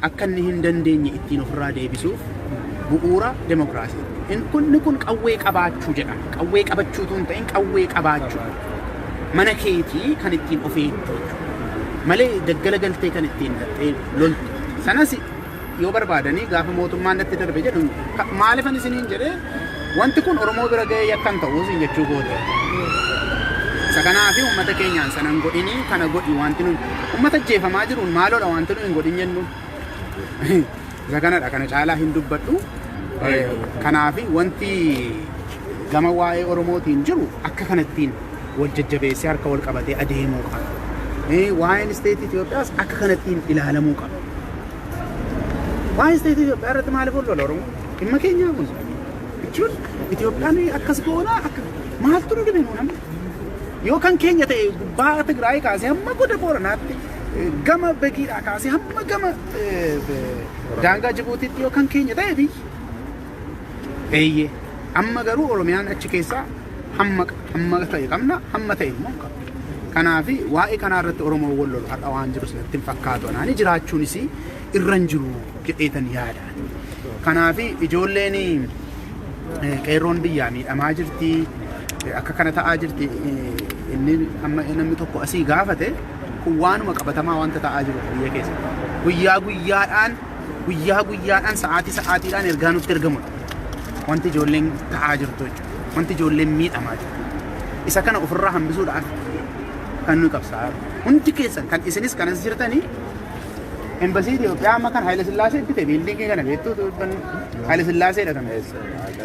akka inni hin dandeenye ittiin ofirraa deebisuuf bu'uura demokiraasii. Inni kun qawwee qabaachuu jedhama. Qawwee qabachuutu hin ta'in qawwee qabaachuu. Mana keetii kan ittiin of eegdu malee daggala galtee kan ittiin loltu. Sanas yoo barbaadanii gaafa mootummaan natti darbe jedhu maaliifan isiniin jedhee wanti kun Oromoo bira ga'ee akkan ta'uu isin jechuu goote. Isa kanaa fi uummata keenyaan sanan godhinii kana godhi wanti nuyi uummata ajjeefamaa jiruun maaloodha wanti nuyi hin godhin jennu. Isa kanadha kana caalaa hin dubbadhu. Kanaa fi wanti gama waa'ee Oromootiin jiru akka kanattiin wal jajjabeessee harka wal qabatee adeemuu qaba. Waa'een isteetii Itoophiyaas akka kanattiin ilaalamuu qaba. Waa'ee isteetii Itoophiyaa irratti maaliif ol lola Oromoo? Dhimma keenyaa kun. Jechuun Itoophiyaan akkas goonaa akka maaltu nu dhibe namni? Yoo kan keenya ta'e gubbaa Tigraay kaasee hamma goda Booranaatti gama Begiidhaa kaasee hamma gama daangaa Jibuutiitti yoo kan keenya ta'e biyyi. Eeyyee amma garuu Oromiyaan achi keessaa hamma ta'e qabna hamma ta'e immoo qabna. Kanaafi waa'ee kanaa irratti Oromoo wal lolu har'a waan jiru sanatti hin fakkaatu. Anaani jiraachuunis irra hin jiru jedheetan yaada. Kanaafi ijoolleen qeerroon biyyaa miidhamaa jirti akka kana ta'aa jirti inni amma namni tokko asii gaafate kun waanuma qabatamaa wanta ta'aa jiru biyya keessa. Guyyaa guyyaadhaan sa'aatiidhaan ergaa nutti ergamudha. Wanti ijoolleen ta'aa jirtu jechuudha. wanti ijoolleen miidhamaa jiru. Isa kana ofirraa hambisuudhaaf kan nuyi qabsaa hundi keessan kan isinis kanas jirtanii embassii Itoophiyaa amma kan Haile Sillaasee bite biildingii kana beektu Haile Sillaaseedha kan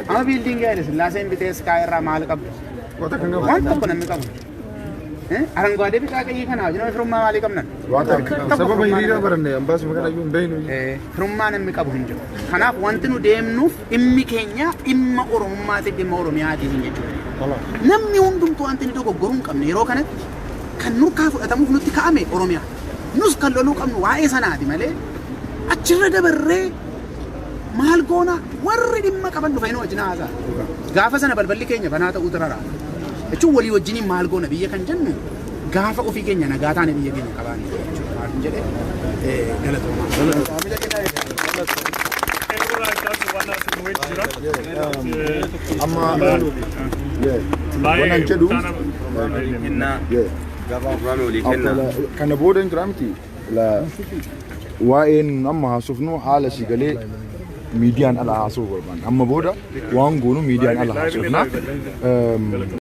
amma biildingii Haile Sillaaseen bitee skaa irraa maal qabdu waan tokko namni qabu. Arangoade bitaa qayyii kana wajjin firummaa maalii qabnan? Sababa hiriira baranne ambaasii magaalaa iyyuu hin beeknu. Firummaa namni qabu hin jiru. Kanaaf wanti nu deemnuuf dhimmi keenya dhimma Oromummaatiif dhimma Oromiyaatiif jechuudha. Namni hundumtuu wanti inni dogoggoruu hin qabne yeroo kanatti kan nurkaa fudhatamuuf nutti ka'ame Oromiyaa. Nus kan loluu qabnu waa'ee sanaati malee achirra dabarree maal goona warri dhimma qaban dhufanii wajjin haasa'a. Gaafa sana balballi keenya banaa ta'uu tirara. Jechuun walii wajjiniin maal goona biyya kan jennu gaafa ofii keenya nagaa taane biyya keenya qabaanii jechuudha. Maal jedhee amma wannan jedhu kana booda hin jira miti waa'een amma haasofnu haala si galee miidiyaan ala haasoo barbaanna amma booda waan goonu miidiyaan ala haasofna